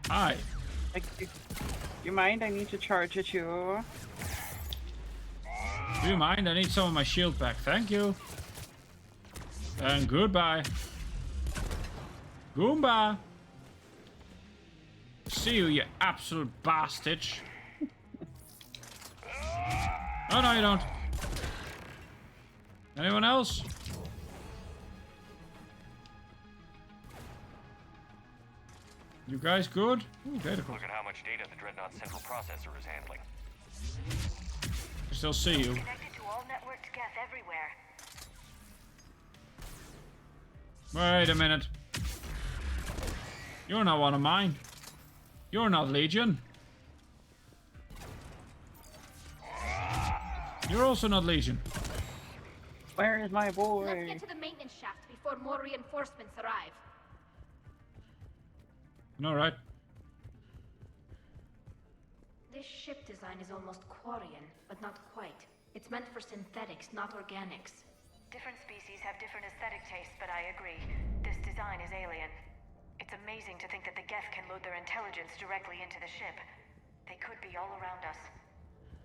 Hi. Like, do you mind? I need to charge at you. Do you mind? I need some of my shield back. Thank you. And goodbye. Goomba! See you absolute bastard. Oh, no, you don't. Anyone else? You guys good? Ooh, data core. Look at how much data the Dreadnought central processor is handling. I still see you. Connected to all networked geth everywhere. Wait a minute. You're not one of mine. You're not Legion. You're also not Legion. Where is my Let's boy? get to the maintenance shaft before more reinforcements arrive. Alright. This ship design is almost Quarian, but not quite. It's meant for synthetics, not organics. Different species have different aesthetic tastes, but I agree. This design is alien. It's amazing to think that the Geth can load their intelligence directly into the ship. They could be all around us.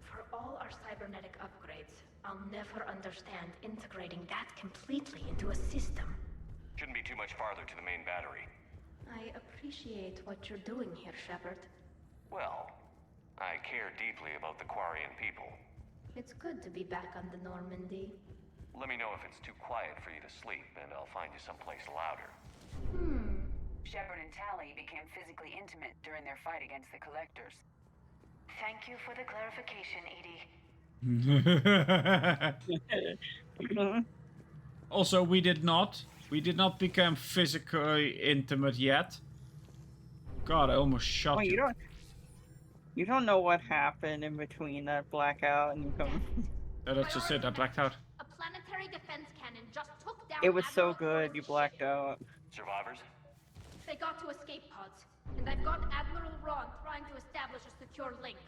For all our cybernetic upgrades, I'll never understand integrating that completely into a system. Shouldn't be too much farther to the main battery. I appreciate what you're doing here, Shepard. Well, I care deeply about the Quarian people. It's good to be back on the Normandy. Let me know if it's too quiet for you to sleep, and I'll find you someplace louder. Shepard and Tali became physically intimate during their fight against the Collectors. Thank you for the clarification, Edie. Also, we did not become physically intimate yet. God, I almost shot Wait, you. You don't know what happened in between that blackout and you come. Yeah, that's just it. I blacked out. A planetary defense cannon just took down It was so Admiral good, you blacked out. Survivors? They got to escape pods, and I've got Admiral Ron trying to establish a secure link.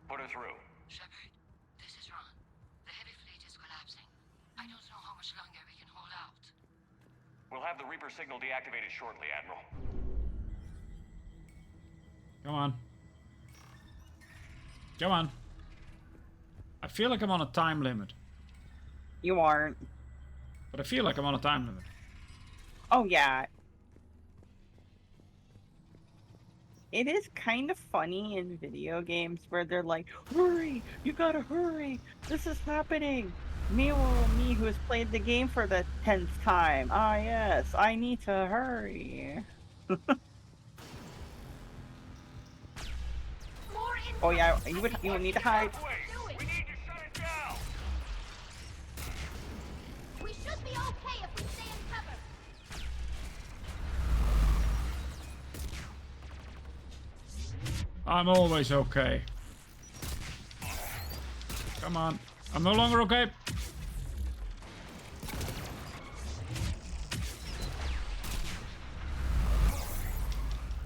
Put her through. Shepard, this is Ron. The heavy fleet is collapsing. I don't know how much longer we can hold out. We'll have the Reaper signal deactivated shortly, Admiral. Come on. Come on. I feel like I'm on a time limit. You aren't. But I feel like I'm on a time limit. Oh, yeah. It is kind of funny in video games where they're like, hurry, you gotta hurry, this is happening. Meanwhile, me who has played the game for the 10th time, ah yes, I need to hurry. Oh yeah, you would need to hide. We need to shut it down! We should be okay if we stay in cover. I'm always okay. Come on. I'm no longer okay.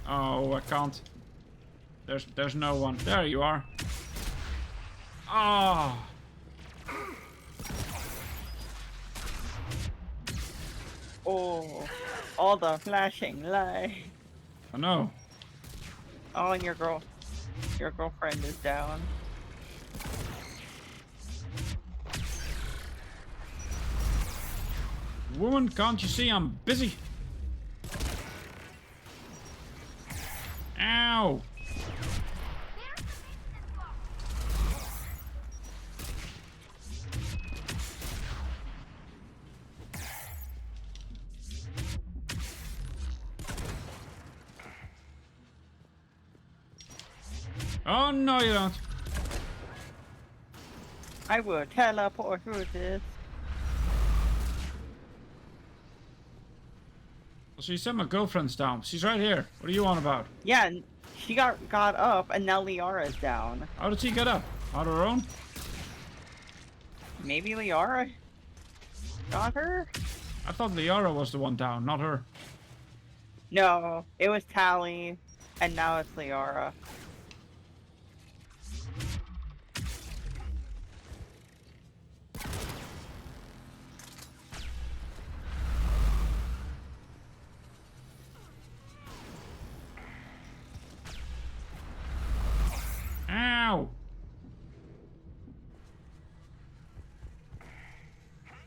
Oh, I can't. There's no one. There you are. Ah. Oh, all the flashing lights. I know. Oh, and your girlfriend is down. Woman, can't you see I'm busy? Ow! Oh, no you don't. I will teleport through this. So you said my girlfriend's down. She's right here. What are you on about? Yeah, she got up and now Liara's down. How did she get up? On her own? Maybe Liara got her? I thought Liara was the one down, not her. No, it was Tali, and now it's Liara. Ow!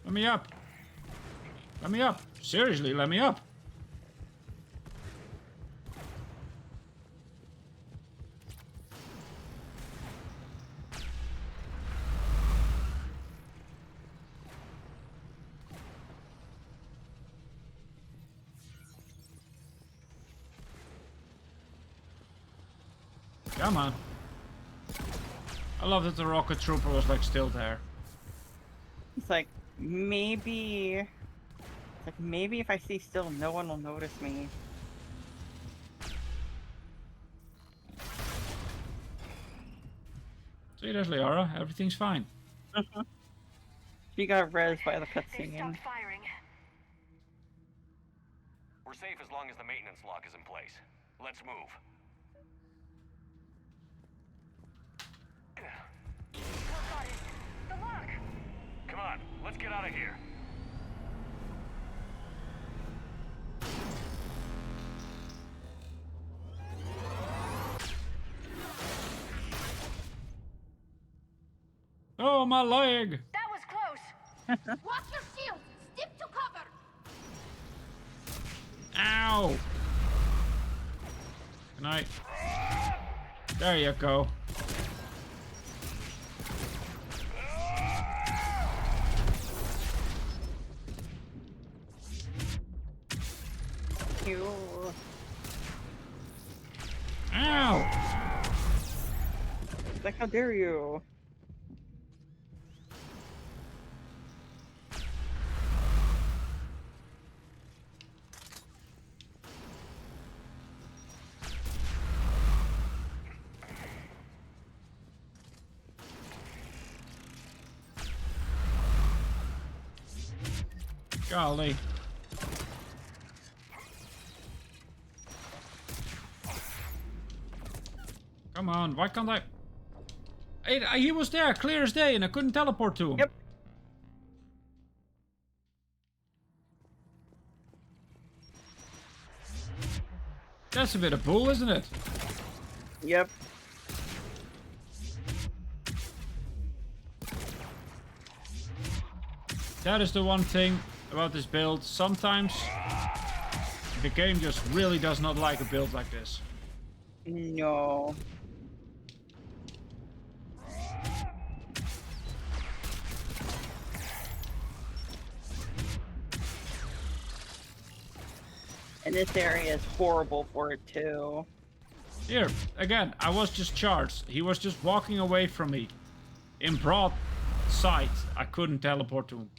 Let me up. Let me up. Seriously, let me up. Come on. I love that the rocket trooper was like still there. It's like maybe if I stay still, no one will notice me. See, there's Liara. Everything's fine. She got rezzed by the cutscene. Firing. We're safe as long as the maintenance lock is in place. Let's move. The lock! Come on, let's get out of here. Oh, my leg! That was close! Watch your shield! Stick to cover! Ow! Good night. There you go. Ew. Ow! Like, how dare you? Golly. Come on, why can't I? He was there, clear as day, and I couldn't teleport to him. Yep. That's a bit of bull, isn't it? Yep. That is the one thing about this build. Sometimes the game just really does not like a build like this. No. And this area is horrible for it too. Here, again, I was just charged. He was just walking away from me. In broad sight, I couldn't teleport to him.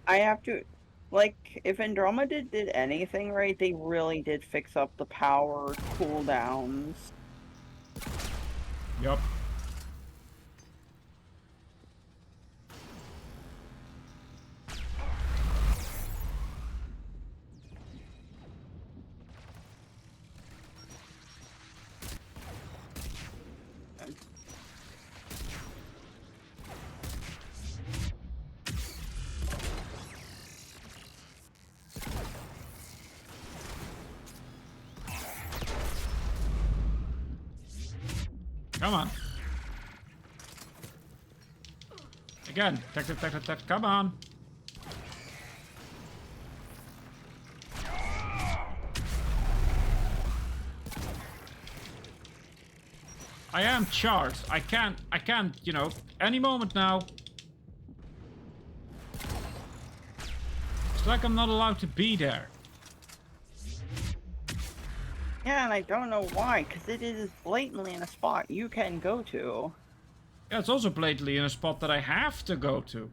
I have to, like, if Andromeda did anything right, they really did fix up the power cooldowns. Yup. Come on. Again. Come on. I am charged. I can't, you know, any moment now. It's like I'm not allowed to be there. Yeah, and I don't know why, because it is blatantly in a spot you can go to. Yeah, it's also blatantly in a spot that I have to go to.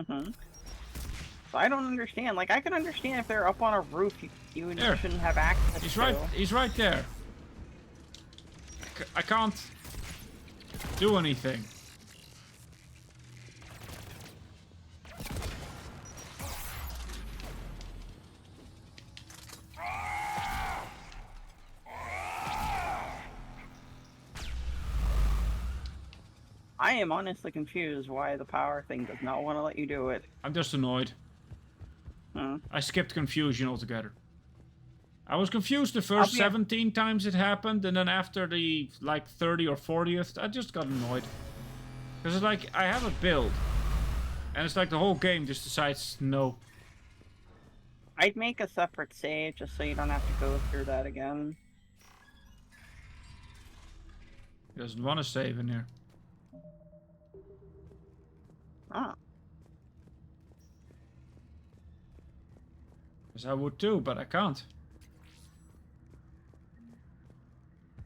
So I don't understand. Like, I can understand if they're up on a roof, you shouldn't have access to. He's right there. I can't do anything. I am honestly confused why the power thing does not want to let you do it. I'm just annoyed. I skipped confusion altogether. I was confused the first 17 times it happened, and then after the, like, 30 or 40th, I just got annoyed. Because it's like, I have a build, and it's like the whole game just decides no. I'd make a separate save just so you don't have to go through that again. He doesn't want to save in here. Ah. Because I would too, but I can't.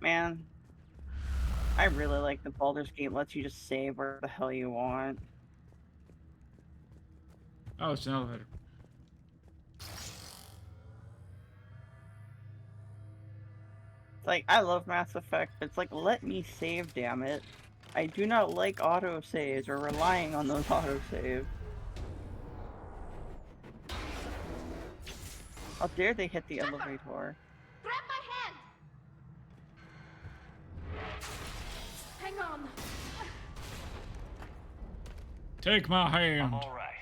Man, I really like the Baldur's Gate lets you just save where the hell you want. Oh, it's an elevator. Like, I love Mass Effect, but it's like, let me save, damn it. I do not like autosaves or relying on those autosaves. How dare they hit the elevator? Grab my hand! Hang on. Take my hand. I'm all right.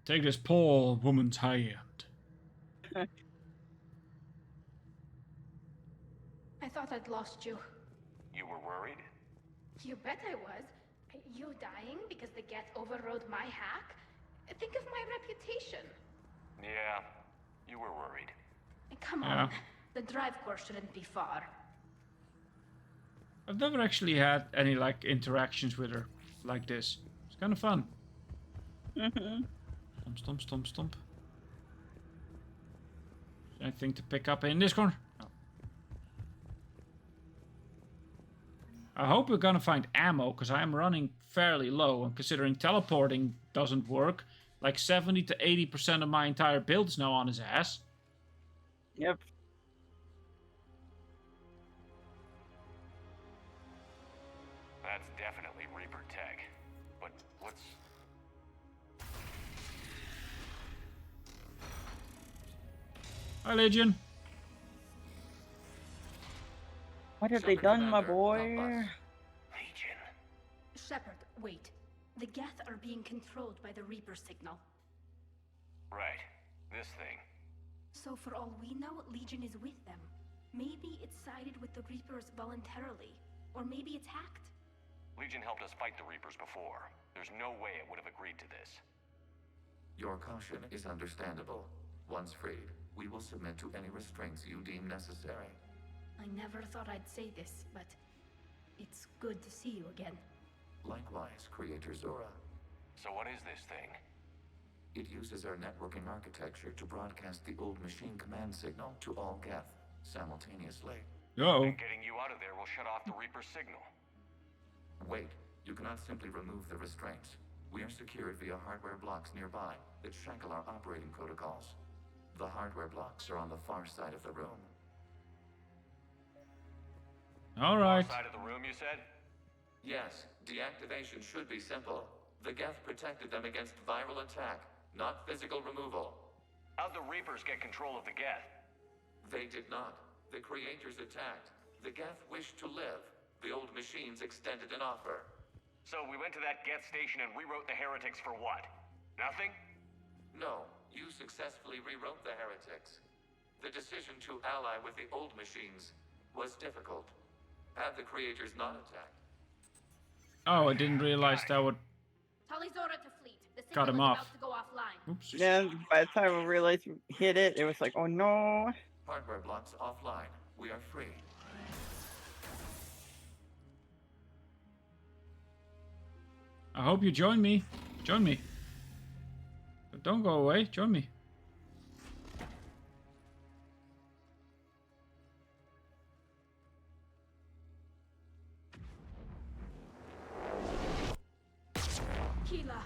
Take this poor woman's hand. I thought I'd lost you. You were worried? You bet I was. You dying because the Geth overrode my hack? Think of my reputation. Yeah, you were worried. Come Yeah. on. The drive course shouldn't be far. I've never actually had any like interactions with her like this. It's kind of fun. Mm-hmm. Stomp, stomp, stomp, stomp. Anything to pick up in this corner? No. I hope we're gonna find ammo, because I am running fairly low, and considering teleporting doesn't work, like 70 to 80% of my entire build is now on his ass. Yep. That's definitely Reaper tech. But what's... Hi, Legion. What have they done, my boy? Legion. Shepard, wait. The Geth are being controlled by the Reaper signal. Right. This thing. So for all we know, Legion is with them. Maybe it sided with the Reapers voluntarily. Or maybe it's hacked. Legion helped us fight the Reapers before. There's no way it would have agreed to this. Your caution is understandable. Once freed, we will submit to any restraints you deem necessary. I never thought I'd say this, but it's good to see you again. Likewise, Creator Zora. So what is this thing? It uses our networking architecture to broadcast the old machine command signal to all Geth simultaneously. Uh-oh. And getting you out of there will shut off the Reaper signal. Wait, you cannot simply remove the restraints. We are secured via hardware blocks nearby that shackle our operating protocols. The hardware blocks are on the far side of the room. All right. Far side of the room, you said? Yes, deactivation should be simple. The Geth protected them against viral attack, not physical removal. How'd the Reapers get control of the Geth? They did not. The creators attacked. The Geth wished to live. The old machines extended an offer. So we went to that Geth station and rewrote the heretics for what? Nothing? No, you successfully rewrote the heretics. The decision to ally with the old machines was difficult. Had the creators not attacked. Oh, I didn't realize that would Tali Zora to fleet. The cut signal him is off. about to go offline. Oops. Then by the time we realized we hit it, it was like, oh no. Hardware blocks offline. We are free. I hope you join me. Join me. But don't go away. Join me. Keela.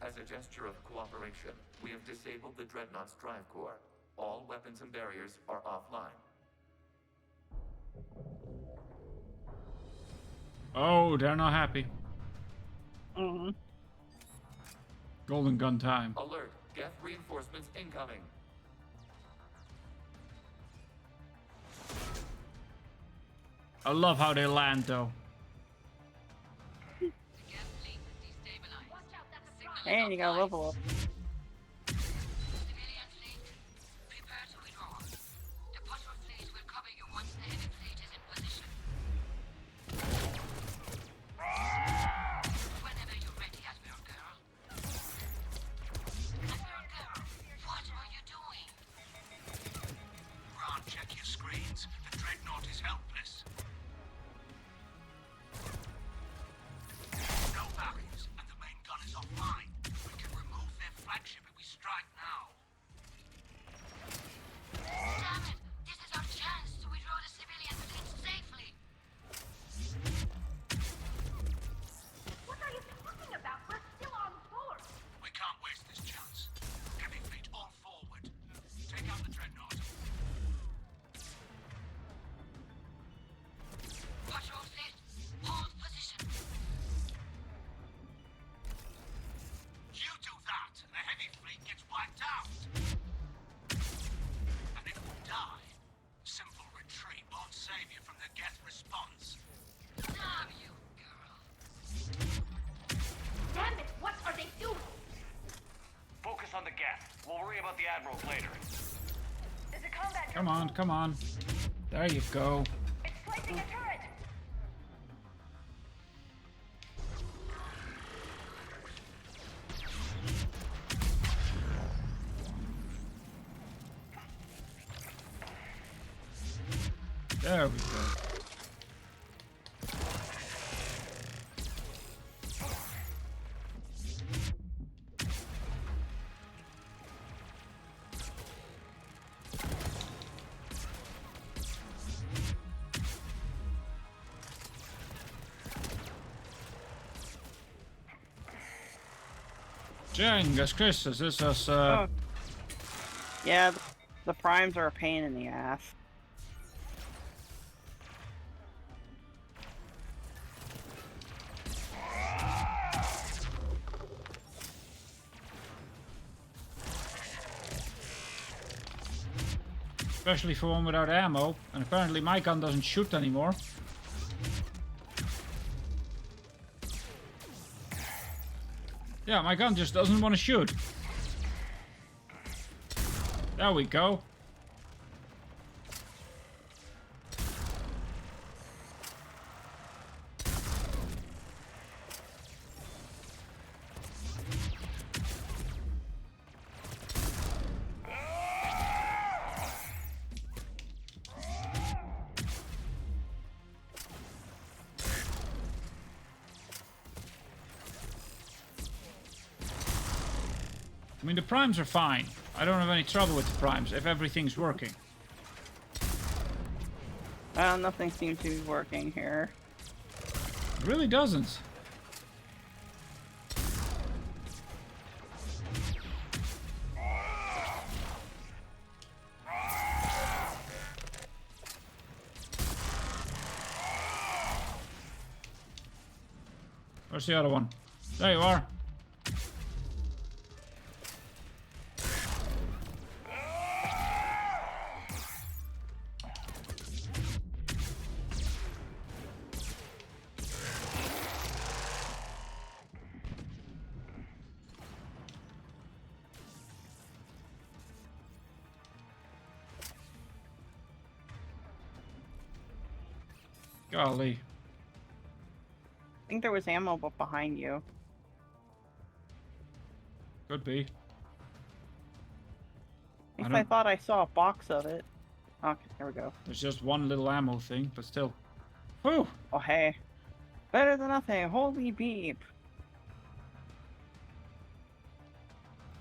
As a gesture of cooperation, we have disabled the Dreadnought's drive core. All weapons and barriers are offline. Oh, they're not happy. Mm-hmm. Golden gun time. Alert! Geth reinforcements incoming! I love how they land, though. And you gotta level up. Check your screens. The Dreadnought is helpless. No barriers, and the main gun is offline. We can remove their Admiral Plater. There's a combat Come on, come on. There you go. It's placing a turret. There we go. Jengus Christus, this is Yeah, the primes are a pain in the ass. especially for one without ammo, and apparently my gun doesn't shoot anymore. Yeah, my gun just doesn't want to shoot. There we go. I mean, the primes are fine. I don't have any trouble with the primes if everything's working. Well, nothing seems to be working here. It really doesn't. Where's the other one? There you are. Golly. I think there was ammo behind you. Could be. At least I thought I saw a box of it. Okay, there we go. There's just one little ammo thing, but still. Whew! Oh, hey. Better than nothing. Holy beep.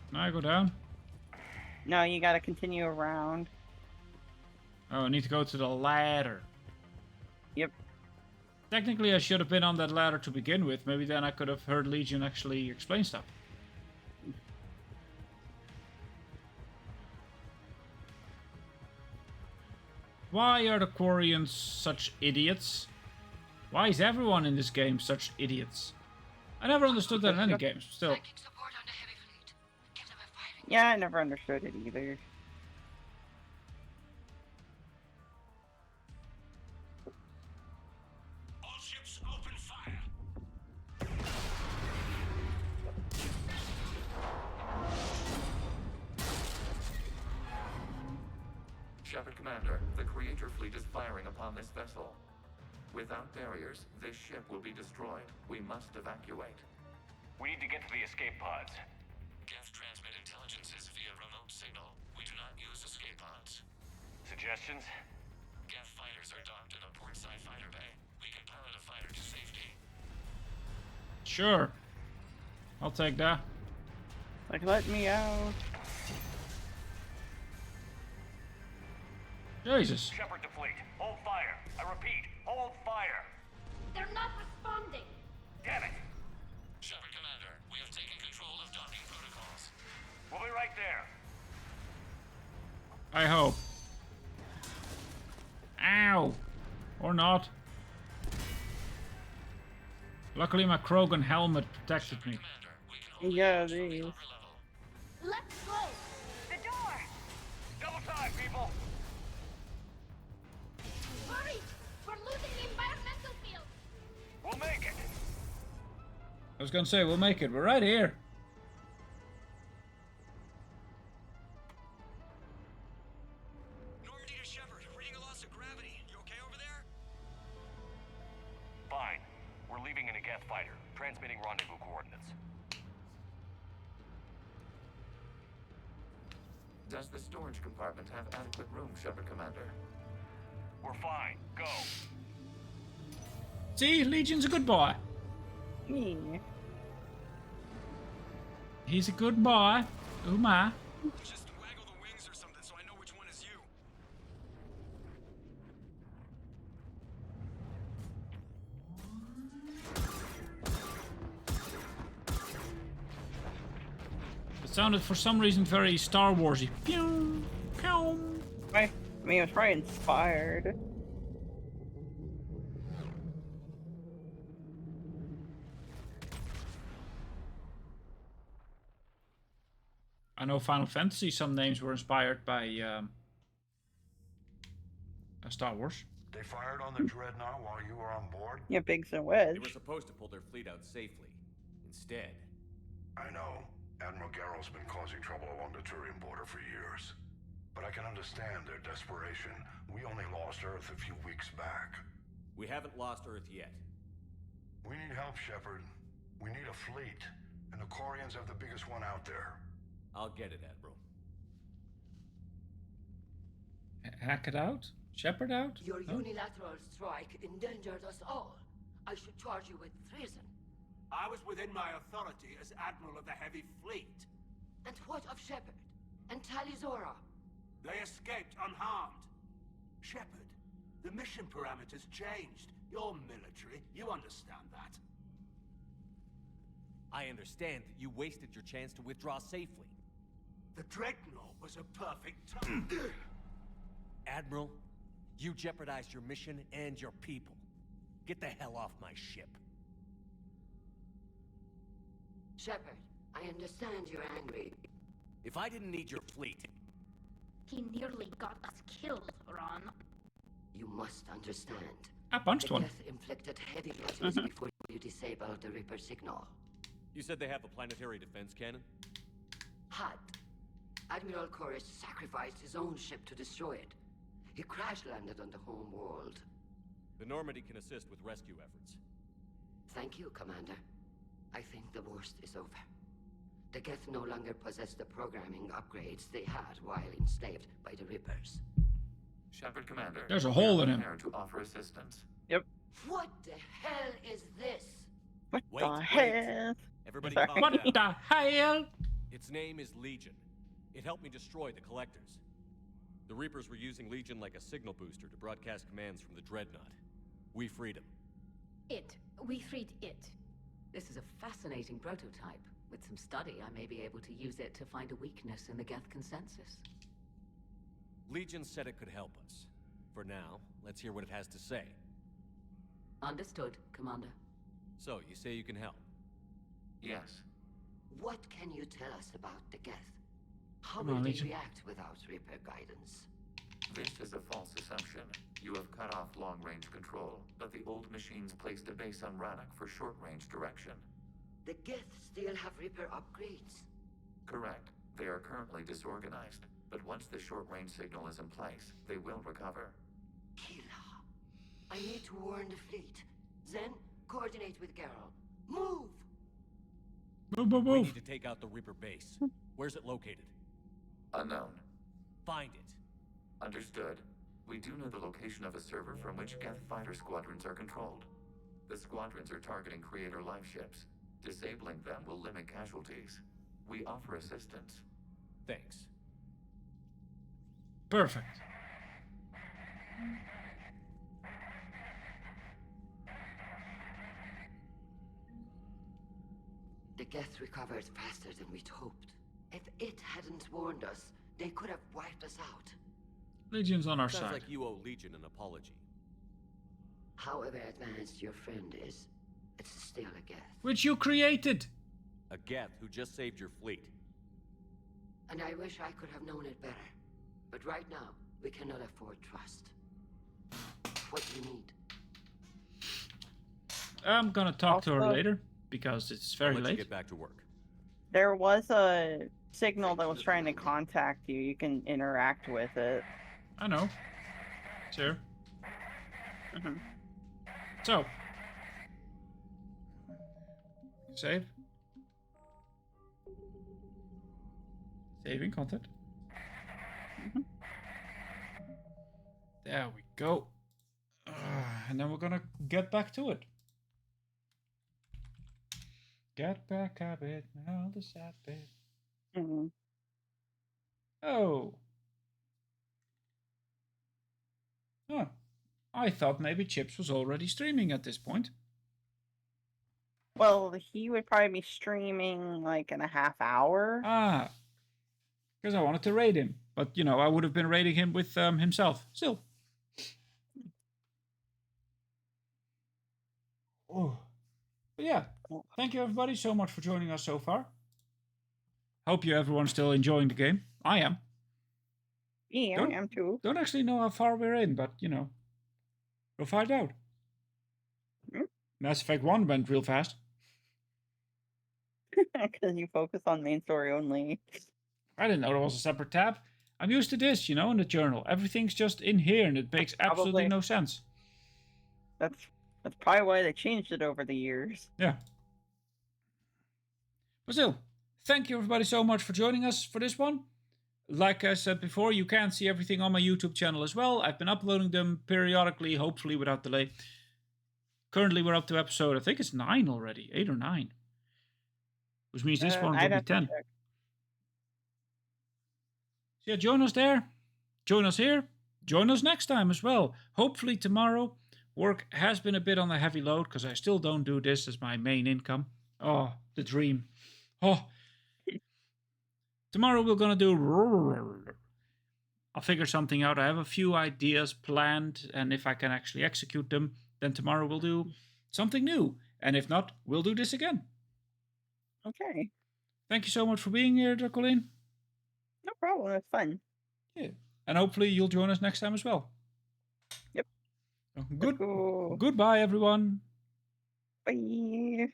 Can I go down? No, you gotta continue around. Oh, I need to go to the ladder. Yep. Technically, I should have been on that ladder to begin with. Maybe then I could have heard Legion actually explain stuff. Why are the Quarians such idiots? Why is everyone in this game such idiots? I never understood that in any games, still. Yeah, I never understood it either. All ships open fire. Shepard Commander, the Creator fleet is firing upon this vessel. Without barriers, this ship will be destroyed. We must evacuate. We need to get to the escape pods. Geth transmit intelligences via remote signal. We do not use escape pods. Suggestions? Geth fighters are docked in a portside fighter bay. We can pilot a fighter to safety. Sure. I'll take that. Like, let me out. Jesus. Shepard to fleet. Hold fire. I repeat, hold fire. They're not responding. Damn it. Shepard Commander, we have taken control of docking protocols. We'll be right there. I hope. Ow! Or not. Luckily my Krogan helmet protected me. Yeah, these. Let's go. The door. Double time, people. Hurry! We're losing the environmental field. We'll make it. I was gonna say, we'll make it. We're right here. Geth fighter, transmitting rendezvous coordinates. Does the storage compartment have adequate room, Shepard Commander? We're fine. Go. See, Legion's a good boy. Yeah. He's a good boy. Oh my. Just waggle the wings or something so I know which one is you. It sounded for some reason very Star Warsy. Pew, pew. I mean, it was probably inspired. I know Final Fantasy, some names were inspired by Star Wars. They fired on the Dreadnought while you were on board? Yeah, Biggs and Wedge. They were supposed to pull their fleet out safely. Instead... I know. Admiral Garrow's been causing trouble along the Turian border for years. But I can understand their desperation. We only lost Earth a few weeks back. We haven't lost Earth yet. We need help, Shepard. We need a fleet. And the Quarians have the biggest one out there. I'll get it, Admiral. Hack it out? Shepard out? Your Oh. unilateral strike endangered us all. I should charge you with treason. I was within my authority as Admiral of the Heavy Fleet. And what of Shepard? And Tali Zora? They escaped unharmed. Shepard, the mission parameters changed. You're military, you understand that. I understand that you wasted your chance to withdraw safely. The Dreadnought was a perfect time. Admiral, you jeopardized your mission and your people. Get the hell off my ship. Shepard, I understand you're angry. If I didn't need your fleet... He nearly got us killed, Ron. You must understand. I punched the one. Geth inflicted heavy losses before you disabled the Reaper signal. You said they have a planetary defense cannon? Had. Admiral Koris sacrificed his own ship to destroy it. He crash-landed on the home world. The Normandy can assist with rescue efforts. Thank you, Commander. I think the worst is over. The Geth no longer possess the programming upgrades they had while enslaved by the Reapers. Shepard Commander. There's a hole in him. Prepared to offer assistance. Yep. What the hell is this? What Wait, the wait. hell? Everybody Sorry. calm What down. the hell? Its name is Legion. It helped me destroy the Collectors. The Reapers were using Legion like a signal booster to broadcast commands from the Dreadnought. We freed him. We freed it. This is a fascinating prototype. With some study, I may be able to use it to find a weakness in the Geth consensus. Legion said it could help us. For now, let's hear what it has to say. Understood, Commander. So, you say you can help? Yes. What can you tell us about the Geth? How Come will on, they Legion. react without Reaper guidance? This is a false assumption. You have cut off long-range control, but the old machines placed a base on Rannoch for short-range direction. The Geth still have Reaper upgrades. Correct. They are currently disorganized, but once the short-range signal is in place, they will recover. Kila, I need to warn the fleet. Then, coordinate with Garrow. Move! Move, move, We move. need to take out the Reaper base. Where's it located? Unknown. Find it. Understood. We do know the location of a server from which Geth fighter squadrons are controlled. The squadrons are targeting Creator life ships. Disabling them will limit casualties. We offer assistance. Thanks. Perfect. The Geth recovered faster than we'd hoped. If it hadn't warned us, they could have wiped us out. Legion's on our Sounds side. like you owe Legion an apology. However advanced your friend is, it's still a Geth. Which you created. A Geth who just saved your fleet. And I wish I could have known it better. But right now, we cannot afford trust. What do you need? I'm gonna talk to her Also- later because it's very I'll let you late. get back to work. There was a signal that was trying to contact you. You can interact with it. I know. Sure. Mhm. So, Save. Saving content. There we go. And then we're gonna get back to it. Get back a bit, now the sad bit. Oh. Huh. I thought maybe Chips was already streaming at this point. Well, he would probably be streaming like in a half hour. Ah. Because I wanted to raid him. But, you know, I would have been raiding him with himself. Still. Oh. But yeah. Thank you everybody so much for joining us so far. Hope you everyone's still enjoying the game. I am. Yeah, I am too. Don't actually know how far we're in, but, you know. We'll find out. Mass Effect 1 went real fast. Because you focus on main story only. I didn't know there was a separate tab. I'm used to this, you know, in the journal. Everything's just in here and it makes absolutely no sense. That's probably why they changed it over the years. Yeah. But still, thank you everybody so much for joining us for this one. Like I said before, you can see everything on my YouTube channel as well. I've been uploading them periodically, hopefully without delay. Currently we're up to episode, I think it's 9 already, 8 or 9. Which means this one will be 10. So yeah, join us there. Join us here. Join us next time as well. Hopefully tomorrow. Work has been a bit on a heavy load because I still don't do this as my main income. Oh, the dream. Oh. Tomorrow we're going to do... I'll figure something out. I have a few ideas planned, and if I can actually execute them, then tomorrow we'll do something new. And if not, we'll do this again. Okay. Thank you so much for being here, Colleen. No problem. It's fun. Yeah. And hopefully you'll join us next time as well. Yep. Goodbye, everyone. Bye.